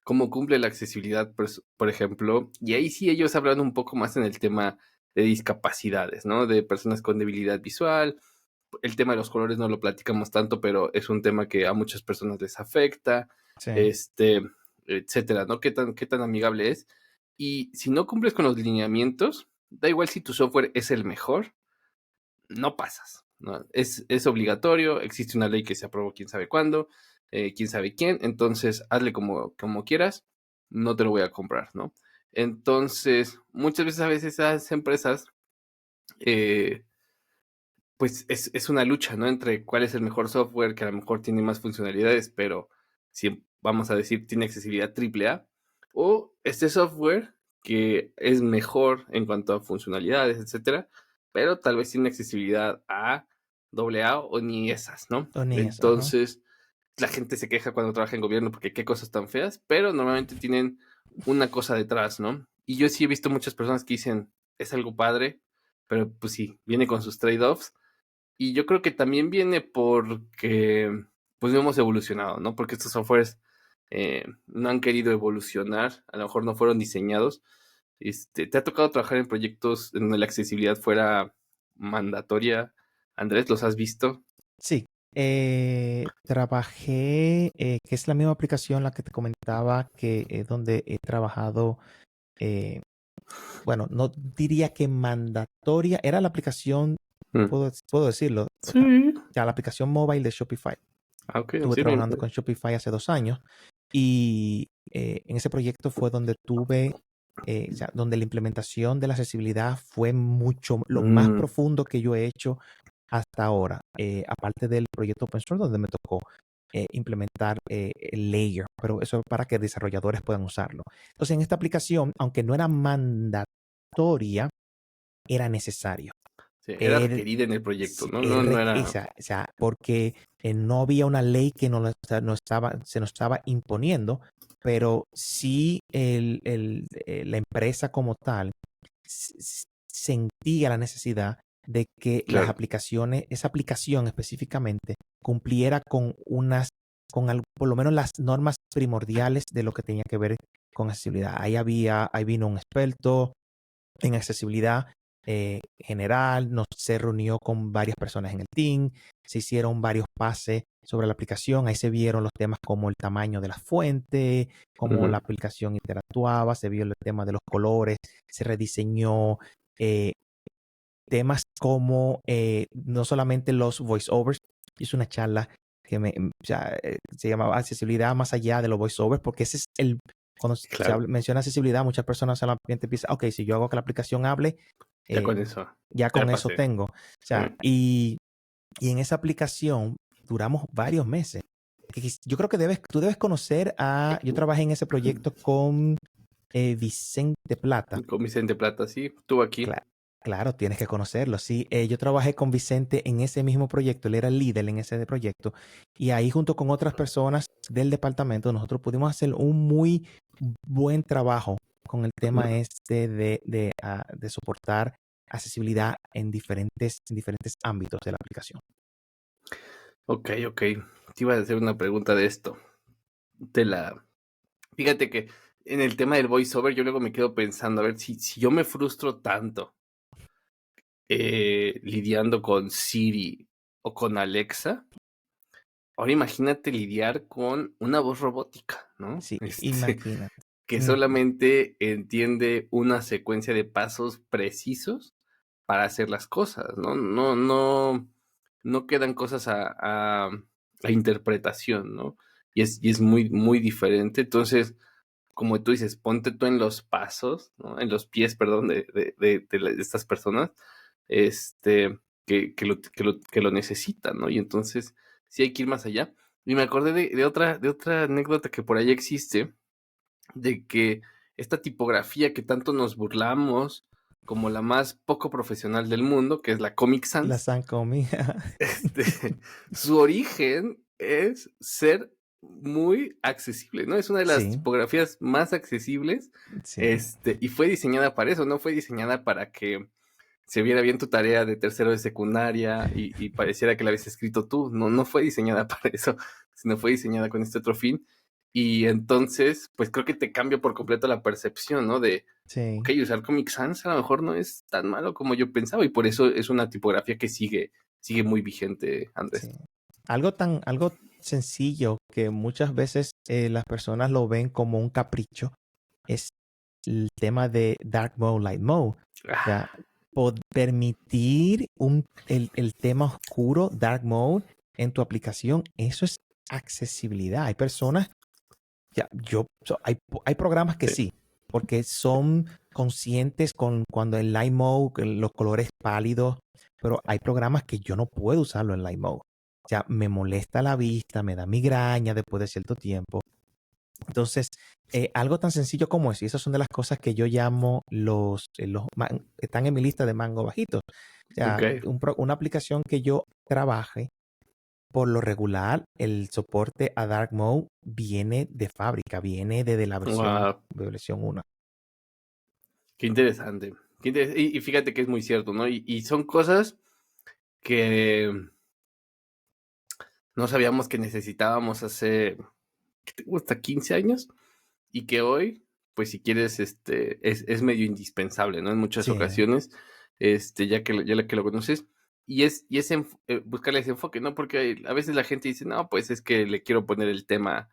S1: cómo cumple la accesibilidad, por ejemplo, y ahí sí ellos hablan un poco más en el tema de discapacidades, ¿no? De personas con debilidad visual. El tema de los colores no lo platicamos tanto, pero es un tema que a muchas personas les afecta,
S2: Sí.
S1: etcétera, ¿no? ¿Qué tan amigable es? Y si no cumples con los lineamientos, da igual si tu software es el mejor, no pasas, ¿no? Es obligatorio, existe una ley que se aprobó quién sabe cuándo, quién sabe quién, entonces hazle como quieras, no te lo voy a comprar, ¿no? Entonces, muchas veces esas empresas, eh, pues es una lucha, ¿no? Entre cuál es el mejor software, que a lo mejor tiene más funcionalidades, pero si vamos a decir tiene accesibilidad triple A, o este software que es mejor en cuanto a funcionalidades, etcétera, pero tal vez tiene accesibilidad a doble A o ni esas, ¿no?
S2: O ni eso, ajá.
S1: Entonces, la gente se queja cuando trabaja en gobierno porque qué cosas tan feas, pero normalmente tienen una cosa detrás, ¿no? Y yo sí he visto muchas personas que dicen, es algo padre, pero pues sí, viene con sus trade-offs y yo creo que también viene porque pues no hemos evolucionado, ¿no? Porque estos softwares no han querido evolucionar, a lo mejor no fueron diseñados. ¿Te ha tocado trabajar en proyectos en donde la accesibilidad fuera mandatoria? Andrés, ¿los has visto?
S2: Sí, trabajé, que es la misma aplicación la que te comentaba, que es donde he trabajado, eh, bueno, no diría que mandatoria, era la aplicación,
S1: Mm.
S2: puedo decirlo,
S1: Sí.
S2: ya la aplicación móvil de Shopify.
S1: Ah, ok,
S2: Estuve
S1: sí, bien.
S2: trabajando con Shopify hace 2 años y en ese proyecto fue donde tuve, o sea, donde la implementación de la accesibilidad fue mucho, lo más
S1: Mm,
S2: profundo que yo he hecho hasta ahora, aparte del proyecto open source donde me tocó implementar el layer, pero eso para que desarrolladores puedan usarlo. Entonces, en esta aplicación, aunque no era mandatoria, era necesario.
S1: sí, era
S2: Er-
S1: requerida en el proyecto,
S2: sí,
S1: ¿no? No era.
S2: o sea, porque no había una ley que se nos estaba imponiendo, pero sí la empresa como tal sentía la necesidad de que las
S1: Claro.
S2: aplicaciones, esa aplicación específicamente, cumpliera con por lo menos las normas primordiales de lo que tenía que ver con accesibilidad. Ahí vino un experto en accesibilidad general, se reunió con varias personas en el team, se hicieron varios pases sobre la aplicación, ahí se vieron los temas como el tamaño de la fuente, cómo
S1: Ujú,
S2: la aplicación interactuaba, se vio el tema de los colores, se rediseñó eh, temas como no solamente los voiceovers, hice una charla que o sea, se llamaba accesibilidad más allá de los voiceovers, porque ese es cuando
S1: claro,
S2: menciona accesibilidad, muchas personas solamente piensan, ok, si yo hago que la aplicación hable,
S1: ya
S2: eh,
S1: con eso.
S2: ya
S1: Ya
S2: con eso
S1: pasé.
S2: tengo. O sea, y en esa aplicación duramos varios meses. Yo creo que tú debes conocer yo trabajé en ese proyecto con Vicente Plata.
S1: Con Vicente Plata, sí, estuvo aquí.
S2: Claro, tienes que conocerlo. Sí, yo trabajé con Vicente en ese mismo proyecto, él era el líder en ese proyecto, y ahí junto con otras personas del departamento, nosotros pudimos hacer un muy buen trabajo con el tema este de soportar accesibilidad en diferentes ámbitos de la aplicación.
S1: Ok, ok. Te iba a hacer una pregunta de esto. Te la. Fíjate que en el tema del voiceover, yo luego me quedo pensando, a ver, si yo me frustro tanto lidiando con Siri o con Alexa, ahora imagínate lidiar con una voz robótica, ¿no?
S2: Sí, imagínate.
S1: Que
S2: Imagínate.
S1: solamente entiende una secuencia de pasos precisos para hacer las cosas, ¿no? No quedan cosas a interpretación, ¿no? Y es muy, muy diferente. Entonces, como tú dices, ponte tú en los pasos, ¿no? En los pies, perdón, de estas personas, que lo necesitan, ¿no? Y entonces, sí hay que ir más allá. Y me acordé de otra anécdota que por ahí existe, de que esta tipografía que tanto nos burlamos como la más poco profesional del mundo, que es la Comic
S2: La
S1: Sans,
S2: Sancomía.
S1: su origen es ser muy accesible, ¿no? Es una de las
S2: Sí,
S1: tipografías más accesibles,
S2: sí,
S1: y fue diseñada para eso, no fue diseñada para que se viera bien tu tarea de tercero de secundaria y pareciera que la habías escrito tú. No, no fue diseñada para eso, sino fue diseñada con este otro fin. Y entonces, pues creo que te cambia por completo la percepción, ¿no? De,
S2: sí,
S1: ok, usar Comic Sans a lo mejor no es tan malo como yo pensaba, y por eso es una tipografía que sigue muy vigente, Andrés.
S2: sí. Algo sencillo que muchas veces las personas lo ven como un capricho es el tema de Dark Mode, Light Mode. O sea,
S1: Ah,
S2: permitir el tema oscuro, Dark Mode, en tu aplicación, eso es accesibilidad. Hay personas, hay programas que
S1: sí.
S2: sí, porque son conscientes con cuando el Light Mode, los colores pálidos, pero hay programas que yo no puedo usarlo en Light Mode. O sea, me molesta la vista, me da migraña después de cierto tiempo. Entonces, algo tan sencillo como eso, y esas son de las cosas que yo llamo están en mi lista de mango bajitos. O
S1: Ok.
S2: sea, una aplicación que yo trabaje, por lo regular, el soporte a Dark Mode viene de fábrica, viene desde la
S1: Wow,
S2: versión 1.
S1: qué interesante. Y fíjate que es muy cierto, ¿no? Y son cosas que no sabíamos que necesitábamos hace, ¿qué te gusta? 15 años, y que hoy, pues si quieres, es medio indispensable, ¿no? En muchas
S2: Sí,
S1: ocasiones, ya que lo conoces, buscarle ese enfoque, ¿no? Porque a veces la gente dice, no, pues es que le quiero poner el tema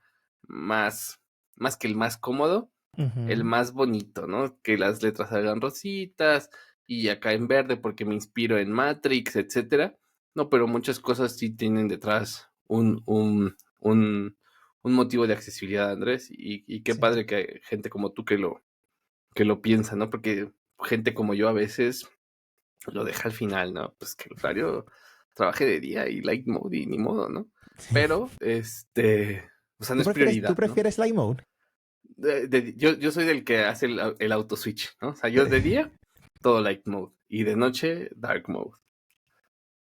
S1: más, más que el más cómodo, el
S2: ujú,
S1: más bonito, ¿no? Que las letras salgan rositas y acá en verde porque me inspiro en Matrix, etcétera. No, pero muchas cosas sí tienen detrás un motivo de accesibilidad, Andrés, y qué
S2: sí.
S1: padre que hay gente como tú que lo piensa, ¿no? Porque gente como yo a veces lo deja al final, ¿no? Pues que el horario trabaje de día y light mode y ni modo, ¿no? Pero, o sea, no es
S2: Tú
S1: prioridad, ¿no?
S2: prefieres Light Mode?
S1: Yo soy del que hace el auto switch, ¿no? O sea, yo de día, todo light mode, y de noche, dark mode.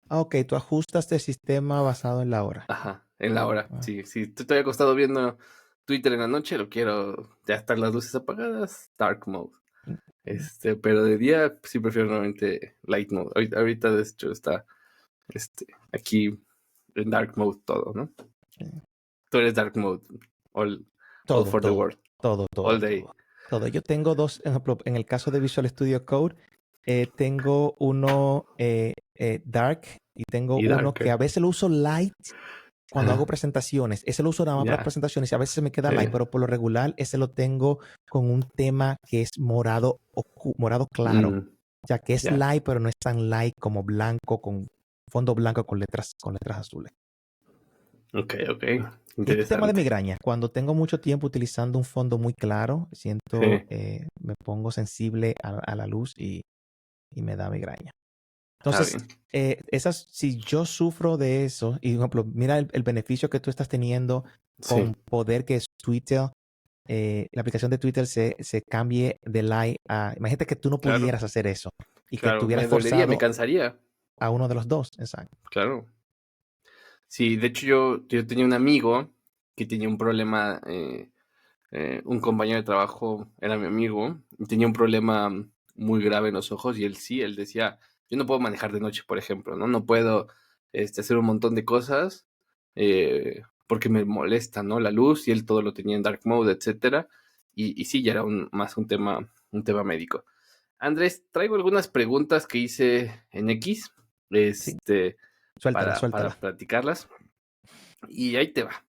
S2: Ok, tú ajustas el sistema basado en la hora.
S1: Ajá, en la hora.
S2: Ah,
S1: Sí, sí, estoy acostado viendo Twitter en la noche, lo quiero ya estar las luces apagadas, dark mode.
S2: mm, mm,
S1: Pero de día sí prefiero normalmente light mode. Ahorita de hecho está aquí en dark mode todo, ¿no?
S2: mm.
S1: Tú eres dark mode all, all
S2: Todo,
S1: for the
S2: todo,
S1: world,
S2: todo,
S1: all
S2: todo,
S1: day.
S2: todo. Todo. Yo tengo dos, ejemplo, en el caso de Visual Studio Code, tengo uno dark y tengo
S1: Y
S2: uno que
S1: darker.
S2: a veces lo uso light cuando hago
S1: Ajá,
S2: presentaciones. Ese lo uso nada más para
S1: ya,
S2: presentaciones y a veces se me queda light,
S1: sí,
S2: pero por lo regular ese lo tengo con un tema que es morado, morado claro.
S1: mm,
S2: O sea, que es
S1: ya.
S2: light, pero no es tan light como blanco, con fondo blanco con letras azules.
S1: Ok, ok,
S2: Y este tema de
S1: interesante.
S2: migraña, cuando tengo mucho tiempo utilizando un fondo muy claro, siento,
S1: Sí,
S2: me pongo sensible a la luz y me da migraña.
S1: está
S2: Entonces,
S1: bien.
S2: si yo sufro de eso, y por ejemplo, mira el beneficio que tú estás teniendo
S1: Sí,
S2: con poder que es Twitter, la aplicación de Twitter se cambie de light a... Imagínate que tú no
S1: claro,
S2: pudieras hacer eso y que
S1: claro.
S2: estuvieras
S1: Me dolería, me
S2: forzado
S1: cansaría.
S2: a uno de los dos. Exacto.
S1: Claro. Sí, de hecho yo tenía un amigo que tenía un problema, un compañero de trabajo era mi amigo, y tenía un problema muy grave en los ojos, y él decía, yo no puedo manejar de noche, por ejemplo, ¿no? No puedo hacer un montón de cosas porque me molesta, ¿no? La luz, y él todo lo tenía en dark mode, etcétera. Y sí, ya era más un tema médico. Andrés, traigo algunas preguntas que hice en X,
S2: Sí,
S1: este,
S2: suéltala,
S1: para
S2: suéltala.
S1: platicarlas. Y ahí te va.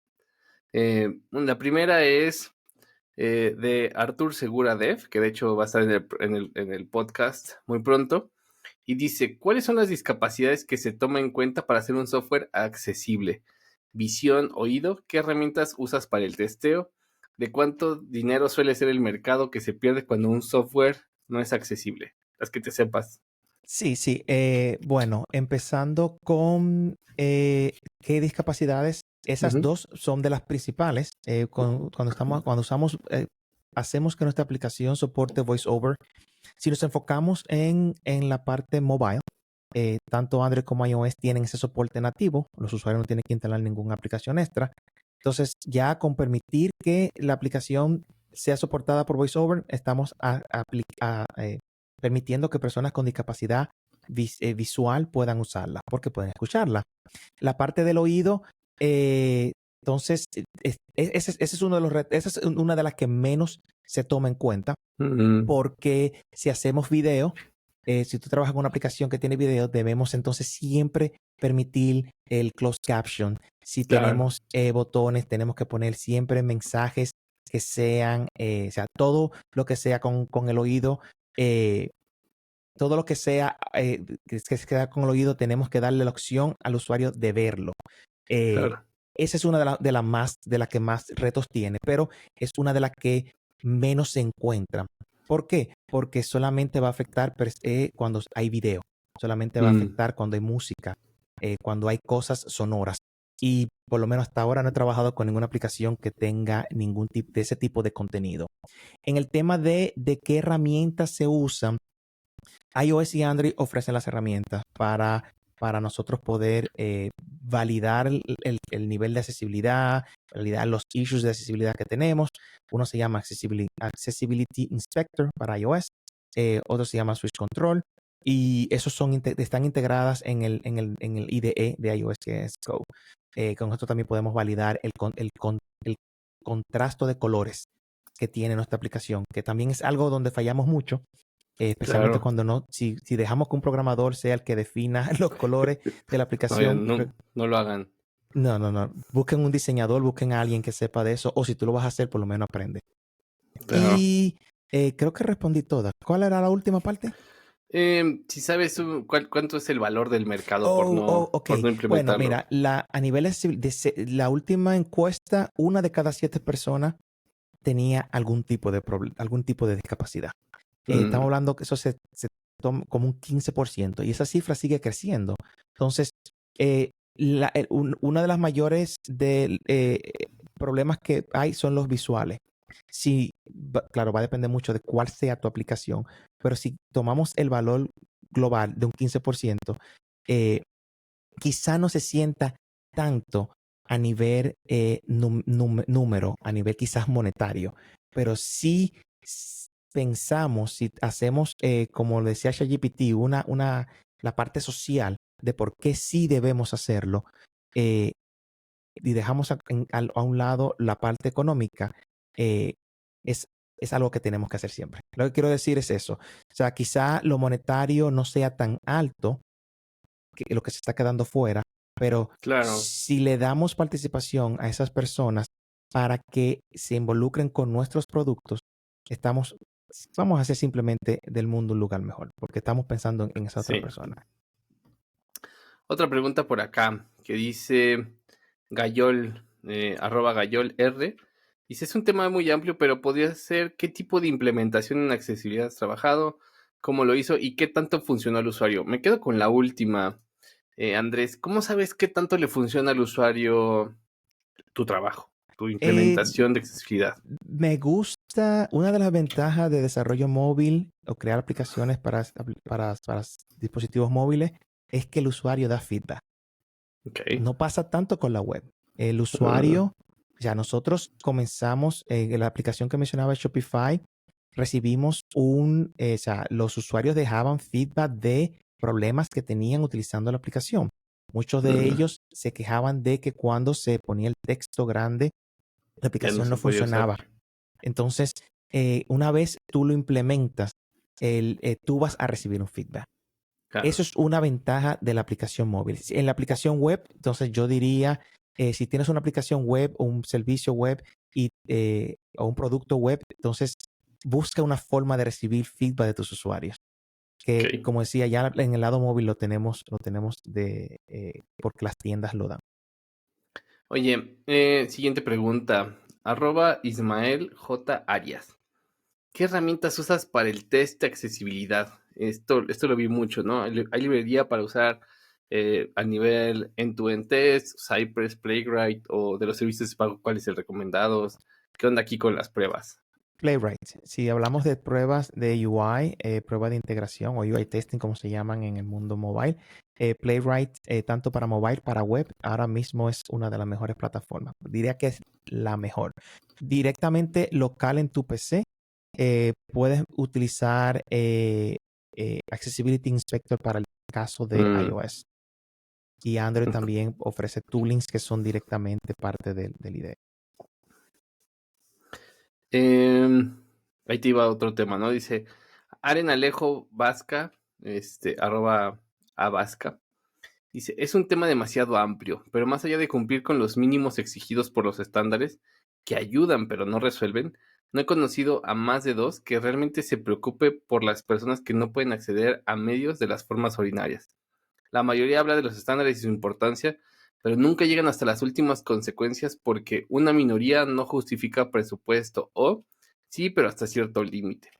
S1: La primera es de Artur Segura Dev, que de hecho va a estar en el podcast muy pronto. Y dice, ¿cuáles son las discapacidades que se toma en cuenta para hacer un software accesible? Visión, oído, ¿qué herramientas usas para el testeo? ¿De cuánto dinero suele ser el mercado que se pierde cuando un software no es accesible? Las que te sepas.
S2: Sí, sí. Bueno, empezando con qué discapacidades. Esas
S1: Ujú.
S2: dos son de las principales. Cuando usamos hacemos que nuestra aplicación soporte VoiceOver. Si nos enfocamos en la parte mobile, tanto Android como iOS tienen ese soporte nativo. Los usuarios no tienen que instalar ninguna aplicación extra. Entonces, ya con permitir que la aplicación sea soportada por VoiceOver, estamos permitiendo que personas con discapacidad visual puedan usarla, porque pueden escucharla. La parte del oído, entonces, ese es uno de los esa es una de las que menos se toma en cuenta, porque si hacemos video, si tú trabajas con una aplicación que tiene video, debemos entonces siempre permitir el closed caption. Si
S1: Claro,
S2: tenemos botones, tenemos que poner siempre mensajes que sean, o sea, todo lo que sea con el oído, todo lo que sea que se queda con el oído, tenemos que darle la opción al usuario de verlo.
S1: claro.
S2: Esa es una de las que más retos tiene, pero es una de las que menos se encuentran. ¿Por qué? Porque solamente va a afectar cuando hay video, solamente va a afectar cuando hay música, cuando hay cosas sonoras. Y por lo menos hasta ahora no he trabajado con ninguna aplicación que tenga ningún tipo de ese tipo de contenido. En el tema de qué herramientas se usan, iOS y Android ofrecen las herramientas para nosotros poder validar el nivel de accesibilidad, validar los issues de accesibilidad que tenemos. Uno se llama Accessibility Inspector para iOS, otro se llama Switch Control, y esos están integradas en el IDE de iOS, que es Go. Con esto también podemos validar el contraste de colores que tiene nuestra aplicación, que también es algo donde fallamos mucho, especialmente
S1: Claro.
S2: cuando si dejamos que un programador sea el que defina los colores de la
S1: No,
S2: aplicación.
S1: no lo hagan.
S2: No. Busquen un diseñador, busquen a alguien que sepa de eso, o si tú lo vas a hacer, por lo menos aprende.
S1: Claro.
S2: Y creo que respondí todas. ¿Cuál era la última parte?
S1: Si sabes cuánto es el valor del mercado
S2: Ok.
S1: por no
S2: Bueno,
S1: implementarlo.
S2: mira, a nivel la última encuesta, una de cada 7 personas tenía algún tipo de algún tipo de discapacidad. Estamos hablando que eso se toma como un 15%, y esa cifra sigue creciendo. Entonces, una de las mayores problemas que hay son los visuales. Sí, claro, va a depender mucho de cuál sea tu aplicación, pero si tomamos el valor global de un 15%, quizá no se sienta tanto a nivel número, a nivel quizás monetario, pero sí pensamos, si hacemos, como le decía ChatGPT, la parte social de por qué sí debemos hacerlo, eh, y dejamos a un lado la parte económica, eh, es, es algo que tenemos que hacer siempre. Lo que quiero decir es eso. O sea, quizá lo monetario no sea tan alto que lo que se está quedando fuera, pero
S1: Claro.
S2: si le damos participación a esas personas para que se involucren con nuestros productos, vamos a hacer simplemente del mundo un lugar mejor, porque estamos pensando en esa otra
S1: Sí.
S2: persona.
S1: Otra pregunta por acá que dice Gayol, @Gayol R. Dice, es un tema muy amplio, pero podría ser qué tipo de implementación en accesibilidad has trabajado, cómo lo hizo y qué tanto funcionó al usuario. Me quedo con la última. Andrés, ¿cómo sabes qué tanto le funciona al usuario tu trabajo, tu
S2: Eh,
S1: implementación de accesibilidad?
S2: Me gusta, una de las ventajas de desarrollo móvil o crear aplicaciones para dispositivos móviles es que el usuario da feedback.
S1: Ok.
S2: No pasa tanto con la web. El
S1: Ah,
S2: usuario, ya nosotros comenzamos en la aplicación que mencionaba Shopify, recibimos o sea, los usuarios dejaban feedback de problemas que tenían utilizando la aplicación. Muchos de ellos se quejaban de que cuando se ponía el texto grande, la
S1: ya no
S2: aplicación
S1: se
S2: no
S1: podía usar.
S2: funcionaba. Entonces, una vez tú lo implementas, tú vas a recibir un feedback.
S1: Claro.
S2: Eso es una ventaja de la aplicación móvil. En la aplicación web, entonces yo diría, si tienes una aplicación web o un servicio web o un producto web, entonces busca una forma de recibir feedback de tus usuarios. Que,
S1: Ok.
S2: como decía, ya en el lado móvil lo tenemos porque las tiendas lo dan.
S1: Oye, siguiente pregunta. @Ismael J. Arias. ¿Qué herramientas usas para el test de accesibilidad? Esto lo vi mucho, ¿no? Hay librería para usar a nivel end-to-end test, Cypress, Playwright o de los servicios de pago, ¿cuáles son recomendados? ¿Qué onda aquí con las pruebas?
S2: Playwright. Si hablamos de pruebas de UI, pruebas de integración o UI testing, como se llaman en el mundo mobile, Playwright, tanto para mobile, para web, ahora mismo es una de las mejores plataformas. Diría que es la mejor. Directamente local en tu PC, puedes utilizar Accessibility Inspector para el caso de iOS. Y Android también ofrece toolings que son directamente parte del IDE.
S1: Ahí te iba otro tema, ¿no? Dice Aren Alejo Vasca, arroba a Vasca. Dice, es un tema demasiado amplio, pero más allá de cumplir con los mínimos exigidos por los estándares, que ayudan pero no resuelven, no he conocido a más de 2 que realmente se preocupe por las personas que no pueden acceder a medios de las formas ordinarias. La mayoría habla de los estándares y su importancia, pero nunca llegan hasta las últimas consecuencias porque una minoría no justifica presupuesto o sí, pero hasta cierto límite.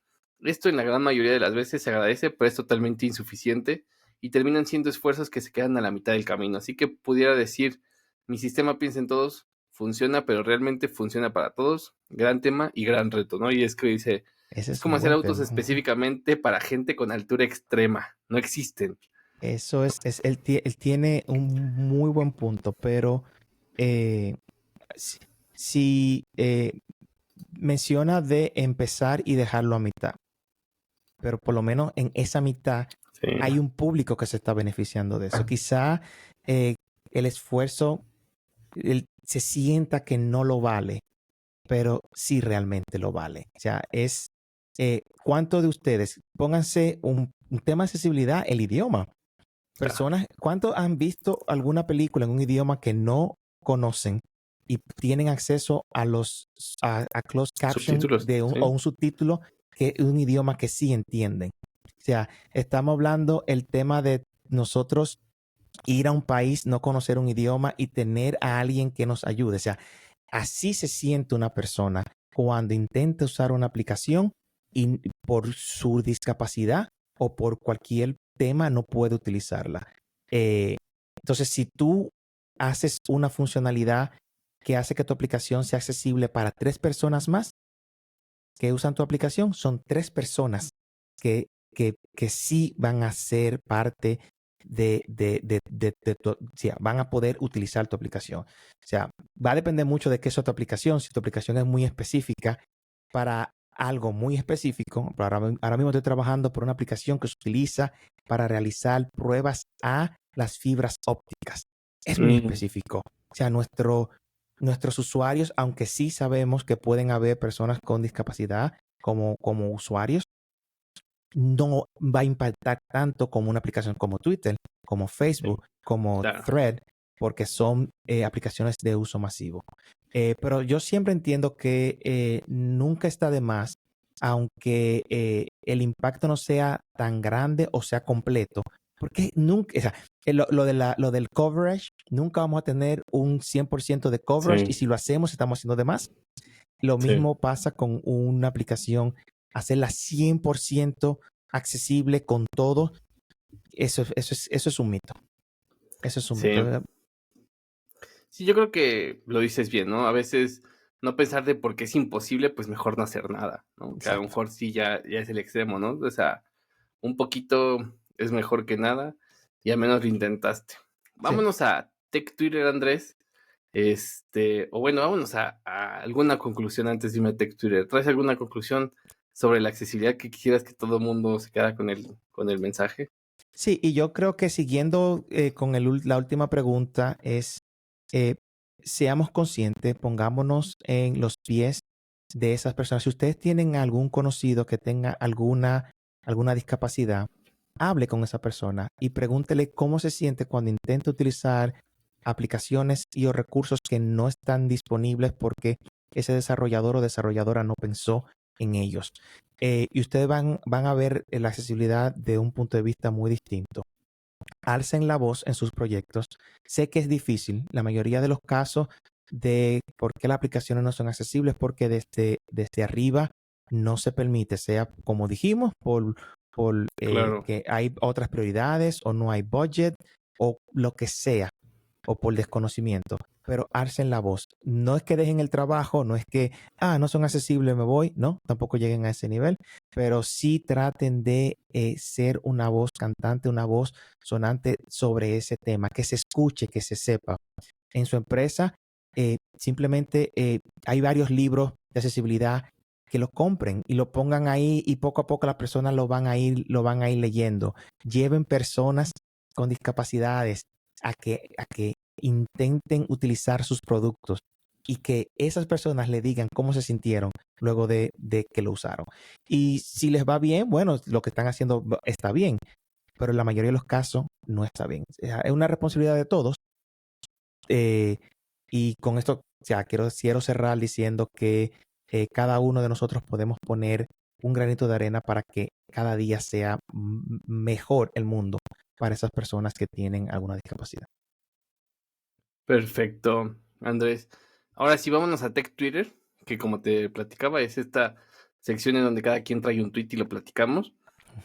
S1: Esto en la gran mayoría de las veces se agradece, pero es totalmente insuficiente y terminan siendo esfuerzos que se quedan a la mitad del camino. Así que pudiera decir, mi sistema piensa en todos, funciona, pero realmente funciona para todos. Gran tema y gran reto, ¿no? Y es que dice,
S2: Ese
S1: es
S2: es
S1: como
S2: un
S1: hacer
S2: buen
S1: autos
S2: tema.
S1: específicamente para gente con altura extrema. No existen.
S2: Eso él tiene un muy buen punto, pero eh, si menciona de empezar y dejarlo a mitad, pero por lo menos en esa mitad
S1: Sí.
S2: hay un público que se está beneficiando de eso. Quizá el esfuerzo se sienta que no lo vale, pero sí realmente lo vale. O sea, es ¿cuántos de ustedes, pónganse un tema de accesibilidad, el idioma? Personas, ¿cuántos han visto alguna película en un idioma que no conocen y tienen acceso a closed caption
S1: Subtítulos, sí.
S2: o un subtítulo que es un idioma que sí entienden? O sea, estamos hablando el tema de nosotros ir a un país, no conocer un idioma y tener a alguien que nos ayude. O sea, así se siente una persona cuando intenta usar una aplicación y por su discapacidad o por cualquier tema no puede utilizarla. Entonces, si tú haces una funcionalidad que hace que tu aplicación sea accesible para 3 personas más que usan tu aplicación, son 3 personas que sí van a ser parte o sea, van a poder utilizar tu aplicación. O sea, va a depender mucho de qué es tu aplicación. Si tu aplicación es muy específica para algo muy específico, ahora mismo estoy trabajando por una aplicación que se utiliza para realizar pruebas a las fibras ópticas. Es muy específico. O sea, nuestros usuarios, aunque sí sabemos que pueden haber personas con discapacidad como usuarios, no va a impactar tanto como una aplicación como Twitter, como Facebook, como Thread, porque son aplicaciones de uso masivo. Pero yo siempre entiendo que nunca está de más, aunque el impacto no sea tan grande o sea completo, porque nunca, o sea, lo del coverage, nunca vamos a tener un 100% de coverage, y si lo hacemos, estamos haciendo de más. Lo mismo pasa con una aplicación, hacerla 100% accesible con todo. Eso es un mito. Eso es un mito.
S1: Sí, yo creo que lo dices bien, ¿no? A veces no pensar de por qué es imposible, pues mejor no hacer nada, ¿no? Que a lo mejor sí ya es el extremo, ¿no? O sea, un poquito es mejor que nada y al menos lo intentaste. Vámonos a Tech Twitter, Andrés. O bueno, vámonos a alguna conclusión antes de irme a Tech Twitter. ¿Traes alguna conclusión sobre la accesibilidad que quisieras que todo el mundo se quedara con el mensaje?
S2: Sí, y yo creo que siguiendo con la última pregunta es, seamos conscientes, pongámonos en los pies de esas personas. Si ustedes tienen algún conocido que tenga alguna discapacidad, hable con esa persona y pregúntele cómo se siente cuando intenta utilizar aplicaciones y o recursos que no están disponibles porque ese desarrollador o desarrolladora no pensó en ellos. Y ustedes van a ver la accesibilidad de un punto de vista muy distinto. Alcen la voz en sus proyectos. Sé que es difícil. La mayoría de los casos de por qué las aplicaciones no son accesibles, porque desde arriba no se permite, sea como dijimos, por que hay otras prioridades o no hay budget o lo que sea, o por desconocimiento. pero alcen la voz. No es que dejen el trabajo, no es que, no son accesibles, me voy. No, tampoco lleguen a ese nivel, pero sí traten de ser una voz cantante, una voz sonante sobre ese tema, que se escuche, que se sepa. En su empresa, simplemente hay varios libros de accesibilidad que lo compren y lo pongan ahí y poco a poco las personas lo van a ir leyendo. Lleven personas con discapacidades a que intenten utilizar sus productos y que esas personas le digan cómo se sintieron luego de que lo usaron. Y si les va bien, bueno, lo que están haciendo está bien, pero en la mayoría de los casos no está bien. Es una responsabilidad de todos. eh, y con esto, quiero cerrar diciendo que cada uno de nosotros podemos poner un granito de arena para que cada día sea mejor el mundo para esas personas que tienen alguna discapacidad.
S1: Perfecto, Andrés. Ahora sí, vámonos a Tech Twitter, que como te platicaba, es esta sección en donde cada quien trae un tweet y lo platicamos.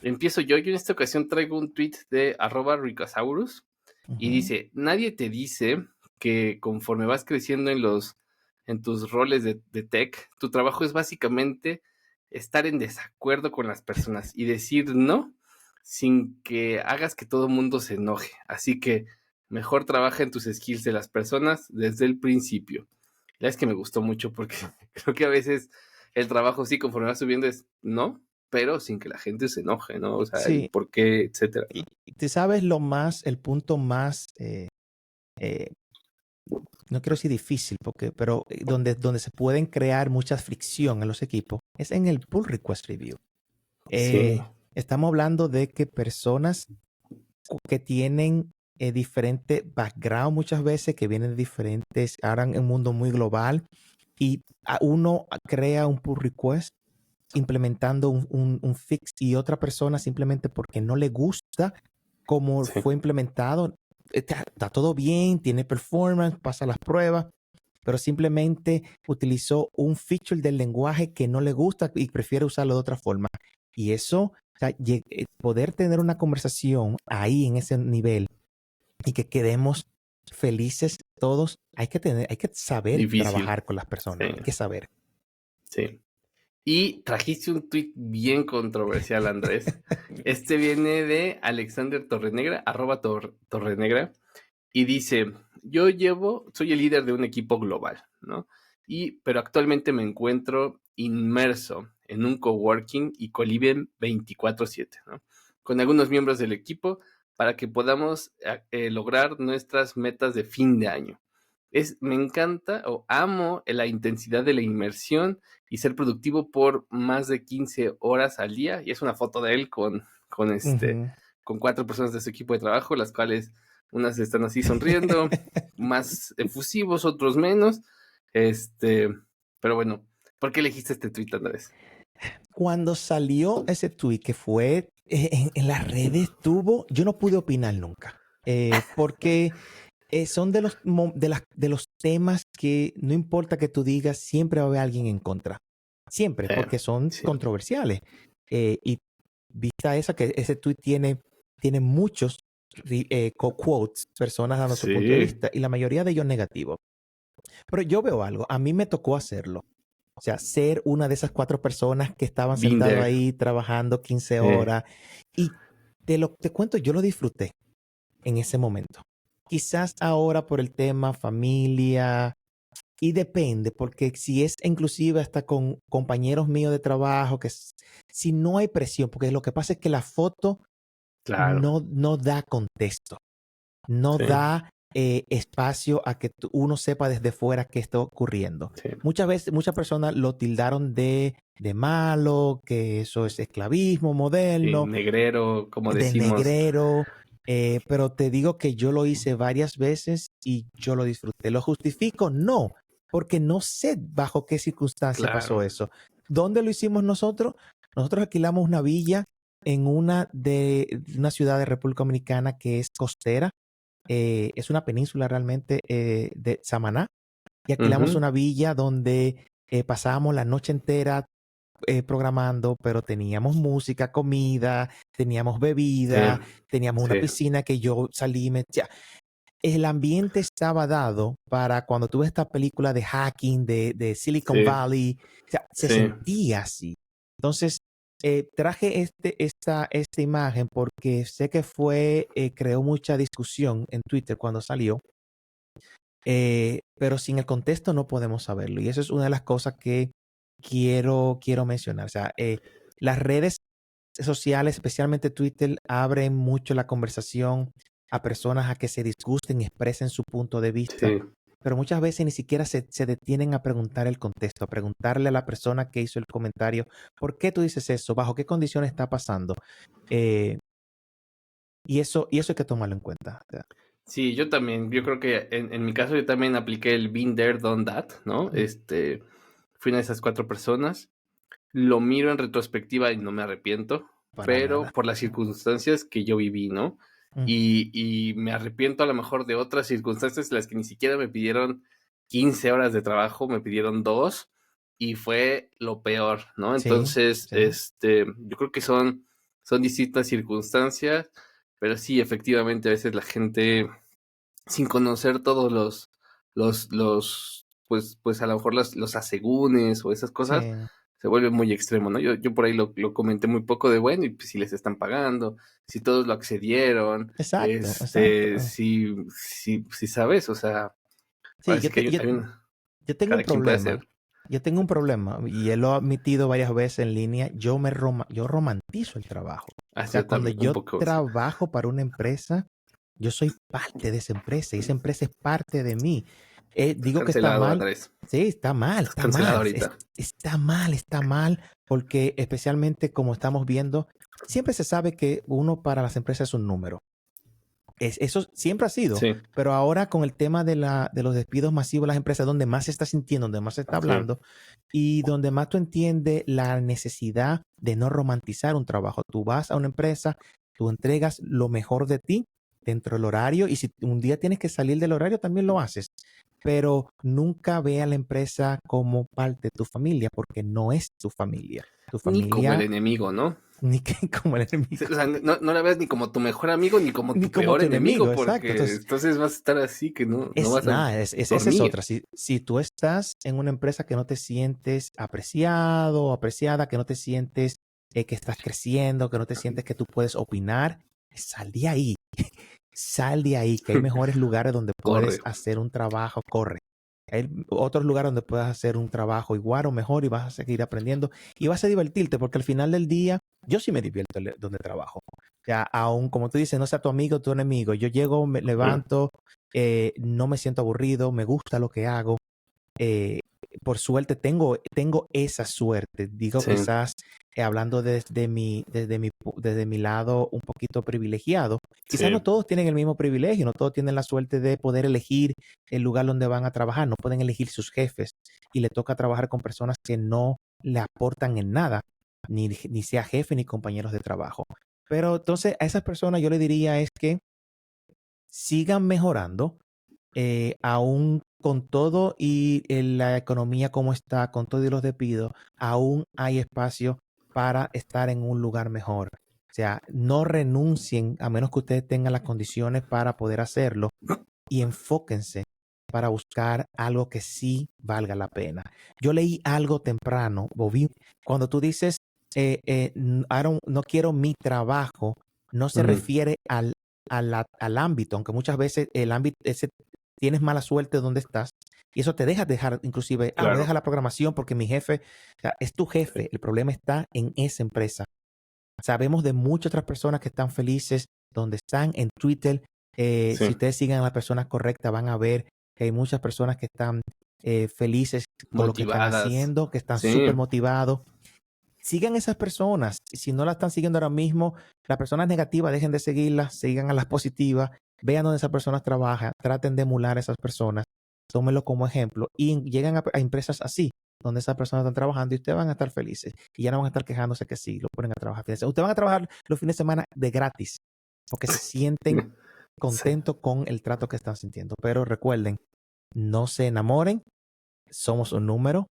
S1: Empiezo yo en esta ocasión traigo un tweet de @ricosaurus y dice, nadie te dice que conforme vas creciendo en tus roles de tech, tu trabajo es básicamente estar en desacuerdo con las personas y decir no sin que hagas que todo el mundo se enoje. Así que mejor trabaja en tus skills de las personas desde el principio. La es que me gustó mucho porque creo que a veces el trabajo sí, conforme va subiendo es no, pero sin que la gente se enoje, ¿no? O sea, el
S2: Sí,
S1: por qué, etcétera,
S2: y
S1: ¿no?
S2: tú sabes el punto más, eh, no quiero decir difícil, pero donde se pueden crear mucha fricción en los equipos, es en el pull request review.
S1: Sí,
S2: Estamos hablando de que personas que tienen diferente background muchas veces, que vienen de diferentes, ahora en un mundo muy global, y uno crea un pull request implementando un fix y otra persona simplemente porque no le gusta cómo
S1: sí.
S2: fue implementado, está todo bien, tiene performance, pasa las pruebas, pero simplemente utilizó un feature del lenguaje que no le gusta y prefiere usarlo de otra forma. Y eso, o sea, poder tener una conversación ahí en ese nivel y que quedemos felices todos, hay que saber
S1: Difícil.
S2: trabajar con las personas,
S1: Sí,
S2: hay que saber.
S1: sí. Y trajiste un tweet bien controversial, Andrés. Este viene de Alexander Torrenegra, @Torrenegra, y dice, soy el líder de un equipo global, ¿no? Pero actualmente me encuentro inmerso en un coworking y conviven 24/7, ¿no? Con algunos miembros del equipo para que podamos lograr nuestras metas de fin de año. Me encanta o amo la intensidad de la inmersión y ser productivo por más de 15 horas al día. Y es una foto de él
S2: Ujú.
S1: con 4 personas de su equipo de trabajo, las cuales unas están así sonriendo, más efusivos, otros menos. Este, pero bueno, ¿por qué elegiste este tweet, Andrés?
S2: Cuando salió ese tweet que fue en las redes, yo no pude opinar nunca, porque son de los temas que no importa que tú digas, siempre va a haber alguien en contra. Siempre,
S1: Sí,
S2: porque son
S1: sí,
S2: controversiales. Y vista esa, que ese tweet tiene muchos quotes, personas dando su punto de
S1: sí,
S2: vista, y la mayoría de ellos negativos. Pero yo veo algo, a mí me tocó hacerlo. O sea, ser una de esas 4 personas que estaban
S1: been
S2: sentados
S1: there.
S2: ahí trabajando 15 horas. Y te cuento, yo lo disfruté en ese momento. Quizás ahora por el tema familia, y depende, porque si es inclusive hasta con compañeros míos de trabajo, si no hay presión, porque lo que pasa es que la foto
S1: Claro,
S2: no da contexto, no
S1: sí,
S2: da espacio a que uno sepa desde fuera qué está ocurriendo.
S1: sí,
S2: Muchas veces, muchas personas lo tildaron de malo, que eso es esclavismo
S1: sí,
S2: moderno,
S1: negrero, como
S2: de
S1: decimos,
S2: negrero, pero te digo que yo lo hice varias veces y yo lo disfruté. ¿Lo justifico? No, porque no sé bajo qué circunstancia pasó
S1: claro,
S2: eso. ¿Dónde lo hicimos nosotros? Nosotros alquilamos una villa en una ciudad de República Dominicana que es costera, es una península realmente de Samaná, y alquilamos
S1: ujú,
S2: una villa donde pasábamos la noche entera programando, pero teníamos música, comida, teníamos
S1: sí,
S2: bebida, teníamos una
S1: sí,
S2: piscina que yo salí y me... el ambiente estaba dado para cuando tú ves esta película de hacking de Silicon
S1: Sí,
S2: Valley, o sea, se
S1: sí,
S2: sentía así. Entonces, traje esta imagen porque sé que creó mucha discusión en Twitter cuando salió, pero sin el contexto no podemos saberlo. Y eso es una de las cosas que quiero mencionar. O sea, las redes sociales, especialmente Twitter, abren mucho la conversación a personas a que se disgusten y expresen su punto de vista,
S1: sí.
S2: pero muchas veces ni siquiera se detienen a preguntar el contexto, a preguntarle a la persona que hizo el comentario, ¿por qué tú dices eso? ¿Bajo qué condiciones está pasando? Eh, y eso hay que tomarlo en cuenta. O sea,
S1: Sí, yo también, yo creo que en mi caso yo también apliqué el been there, done that, ¿no?
S2: mm,
S1: Fui una de esas 4 personas. Lo miro en retrospectiva y no me arrepiento,
S2: para
S1: pero
S2: nada.
S1: por las circunstancias que yo viví, ¿no?
S2: Mm,
S1: Y me arrepiento a lo mejor de otras circunstancias en las que ni siquiera me pidieron 15 horas de trabajo, me pidieron 2 y fue lo peor, ¿no?
S2: sí,
S1: Entonces,
S2: sí,
S1: yo creo que son distintas circunstancias, pero sí, efectivamente, a veces la gente sin conocer todos pues a lo mejor los asegúnes o esas
S2: sí.
S1: cosas, se vuelve muy extremo, ¿no? Yo por ahí lo comenté muy poco de, bueno, y pues, si les están pagando, si todos lo accedieron,
S2: Exacto, exacto.
S1: si sabes, o sea,
S2: Sí,
S1: ahora sí que hay una,
S2: yo tengo un
S1: cada quien puede hacer.
S2: problema. Yo tengo un problema y él lo ha admitido varias veces en línea. Yo romantizo el trabajo. O
S1: Así
S2: sea,
S1: yo
S2: cuando
S1: también, un
S2: yo
S1: poco, sí.
S2: trabajo para una empresa, yo soy parte de esa empresa y esa empresa es parte de mí.
S1: Estás
S2: Digo que está
S1: cancelado,
S2: mal.
S1: Andrés.
S2: Sí, está mal,
S1: Estás
S2: está
S1: cancelado
S2: mal.
S1: ahorita.
S2: Está mal, porque especialmente como estamos viendo, siempre se sabe que uno para las empresas es un número. Eso siempre ha sido,
S1: Sí,
S2: pero ahora con el tema de los despidos masivos, las empresas donde más se está sintiendo, donde más se está
S1: sí.
S2: hablando y donde más tú entiendes la necesidad de no romantizar un trabajo. Tú vas a una empresa, tú entregas lo mejor de ti dentro del horario y si un día tienes que salir del horario, también lo haces, pero nunca ve a la empresa como parte de tu familia porque no es tu familia. Tu
S1: Ni como el
S2: familia,
S1: enemigo, ¿no?
S2: ni que como el
S1: Sí,
S2: enemigo,
S1: o sea, no la ves ni como tu mejor amigo ni como
S2: ni
S1: tu
S2: como
S1: peor
S2: tu enemigo,
S1: enemigo,
S2: exacto.
S1: porque
S2: Entonces,
S1: entonces vas a estar así que no vas a
S2: esa es
S1: dormir.
S2: otra. Si tú estás en una empresa que no te sientes apreciado o apreciada, que no te sientes que estás creciendo, que no te sientes que tú puedes opinar, sal de ahí. Sal de ahí, que hay mejores lugares donde puedes
S1: Corre.
S2: hacer un trabajo, corre. Hay otros lugares donde puedes hacer un trabajo igual o mejor y vas a seguir aprendiendo y vas a divertirte porque al final del día yo sí me divierto donde trabajo. O sea, aún como tú dices, no sea tu amigo, tu enemigo. Yo llego, me
S1: Ujú.
S2: levanto, no me siento aburrido, me gusta lo que hago. eh, por suerte tengo esa suerte. Digo,
S1: Sí,
S2: quizás hablando desde mi lado un poquito privilegiado. Quizás no
S1: sí,
S2: todos tienen el mismo privilegio, no todos tienen la suerte de poder elegir el lugar donde van a trabajar, no pueden elegir sus jefes y le toca trabajar con personas que no le aportan en nada, ni sea jefe ni compañeros de trabajo. Pero entonces a esas personas yo le diría es que sigan mejorando, aún con todo y la economía como está, con todo y los despidos, aún hay espacio para estar en un lugar mejor. O sea, no renuncien a menos que ustedes tengan las condiciones para poder hacerlo y enfóquense para buscar algo que sí valga la pena. Yo leí algo temprano, Bobby, cuando tú dices, no quiero mi trabajo, no se
S1: ujú,
S2: refiere al ámbito, aunque muchas veces el ámbito, tienes mala suerte donde estás y eso te dejar inclusive, voy a
S1: claro.
S2: dejar la programación porque mi jefe, o sea, es tu
S1: Sí,
S2: jefe, el problema está en esa empresa. Sabemos de muchas otras personas que están felices donde están en Twitter. Si
S1: sí,
S2: ustedes siguen a las personas correctas, van a ver que hay muchas personas que están felices con lo que están
S1: motivadas.
S2: haciendo, que están
S1: Sí,
S2: súper motivados. Sigan esas personas. Si no las están siguiendo ahora mismo, las personas negativas dejen de seguirlas, sigan a las positivas, vean donde esas personas trabajan, traten de emular a esas personas, tómenlo como ejemplo y llegan a empresas así, donde esas personas están trabajando y ustedes van a estar felices y ya no van a estar quejándose que sí, lo ponen a trabajar. Ustedes van a trabajar los fines de semana de gratis porque se sienten
S1: sí.
S2: contentos con el trato que están sintiendo. Pero recuerden, no se enamoren, somos un número,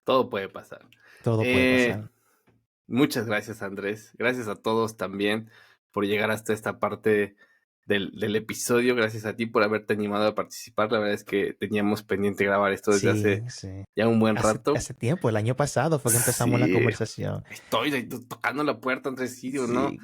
S1: Todo puede pasar.
S2: todo puede
S1: Eh,
S2: pasar.
S1: Muchas gracias, Andrés. Gracias a todos también por llegar hasta esta parte del episodio. Gracias a ti por haberte animado a participar. La verdad es que teníamos pendiente grabar esto desde hace
S2: Sí.
S1: ya un buen
S2: Hace,
S1: rato.
S2: hace tiempo, el año pasado fue que empezamos la
S1: Sí,
S2: conversación.
S1: estoy tocando la puerta, Andrés Sirio, ¿no?
S2: Sí,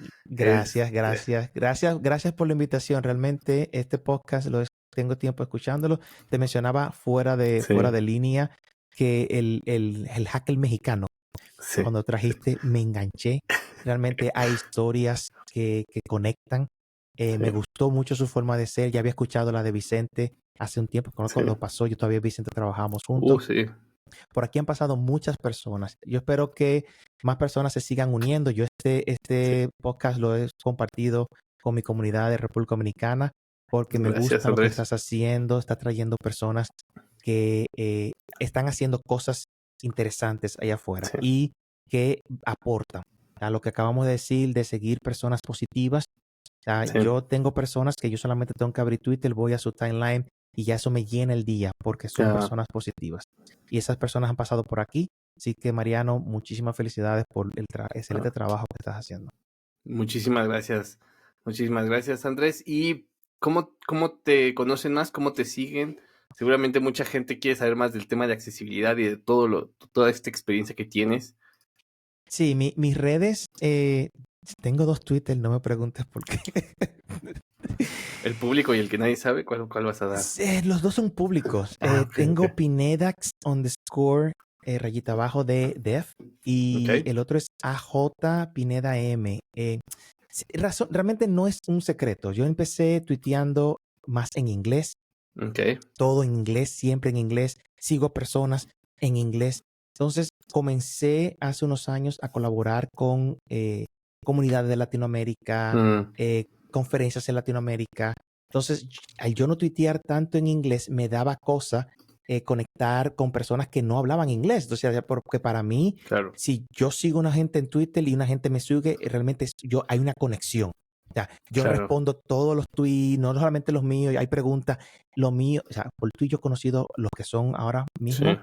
S2: gracias por la invitación. Realmente este podcast tengo tiempo escuchándolo. Te mencionaba fuera
S1: Sí,
S2: de línea que el hacker mexicano,
S1: sí,
S2: cuando trajiste, me enganché. Realmente hay historias que conectan. Me
S1: sí,
S2: gustó mucho su forma de ser. Ya había escuchado la de Vicente hace un tiempo,
S1: sí.
S2: cuando pasó, yo todavía y Vicente trabajamos juntos.
S1: Sí,
S2: Por aquí han pasado muchas personas. Yo espero que más personas se sigan uniendo. Yo
S1: sí.
S2: este podcast lo he compartido con mi comunidad de República Dominicana porque me
S1: Gracias,
S2: gusta lo que
S1: Andrés.
S2: estás haciendo. Está trayendo personas que están haciendo cosas interesantes allá afuera
S1: Sí,
S2: y que aportan a lo que acabamos de decir de seguir personas positivas.
S1: sí.
S2: Yo tengo personas que yo solamente tengo que abrir Twitter, voy a su timeline y ya eso me llena el día porque son
S1: Ah,
S2: personas positivas. Y esas personas han pasado por aquí. Así que Mariano, muchísimas felicidades por el excelente
S1: ah.
S2: trabajo que estás haciendo.
S1: Muchísimas gracias. Muchísimas gracias, Andrés. ¿Y cómo te conocen más? ¿Cómo te siguen? Seguramente mucha gente quiere saber más del tema de accesibilidad y de toda esta experiencia que tienes.
S2: Sí, mis redes, tengo 2 Twitter, no me preguntes por qué.
S1: El público y el que nadie sabe, ¿cuál vas a dar?
S2: Los dos son públicos.
S1: Ok, ok.
S2: Tengo Pinedax _ rayita abajo de Def
S1: Ok,
S2: y el otro es AJ Pineda M. Realmente no es un secreto. Yo empecé tuiteando más en inglés,
S1: ok.
S2: todo en inglés, siempre en inglés. Sigo personas en inglés. Entonces comencé hace unos años a colaborar con comunidades de Latinoamérica,
S1: Mm,
S2: conferencias en Latinoamérica. Entonces, al yo no tuitear tanto en inglés, me daba cosa conectar con personas que no hablaban inglés. Entonces, porque para mí,
S1: claro,
S2: si yo sigo a una gente en Twitter y una gente me sigue, realmente hay una conexión. O sea, yo
S1: claro.
S2: respondo todos los tweets, no solamente los míos, hay preguntas, lo mío, o sea, por tú y yo he conocido los que son ahora
S1: Sí.
S2: mismo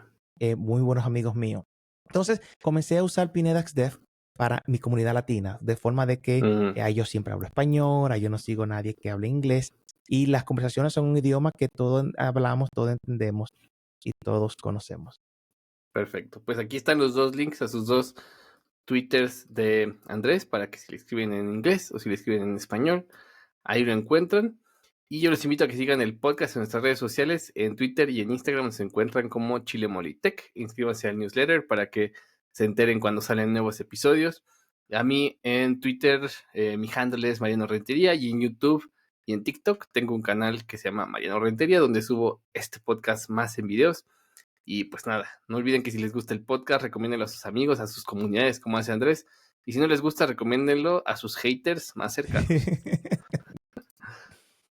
S2: muy buenos amigos míos. Entonces, comencé a usar Pinedax Dev para mi comunidad latina, de forma de que
S1: Mm,
S2: yo siempre hablo español, yo no sigo a nadie que hable inglés, y las conversaciones son un idioma que todos hablamos, todos entendemos y todos conocemos.
S1: perfecto. Pues aquí están los dos links a sus dos Twitters de Andrés para que si le escriben en inglés o si le escriben en español, ahí lo encuentran. Y yo los invito a que sigan el podcast en nuestras redes sociales. En Twitter y en Instagram se encuentran como Chilemolitech. Inscríbanse al newsletter para que se enteren cuando salen nuevos episodios. A mí en Twitter mi handle es Mariano Rentería y en YouTube y en TikTok tengo un canal que se llama Mariano Rentería donde subo este podcast más en videos. Y pues nada, no olviden que si les gusta el podcast, recomiéndenlo a sus amigos, a sus comunidades, como hace Andrés. Y si no les gusta, recomiéndenlo a sus haters más cercanos.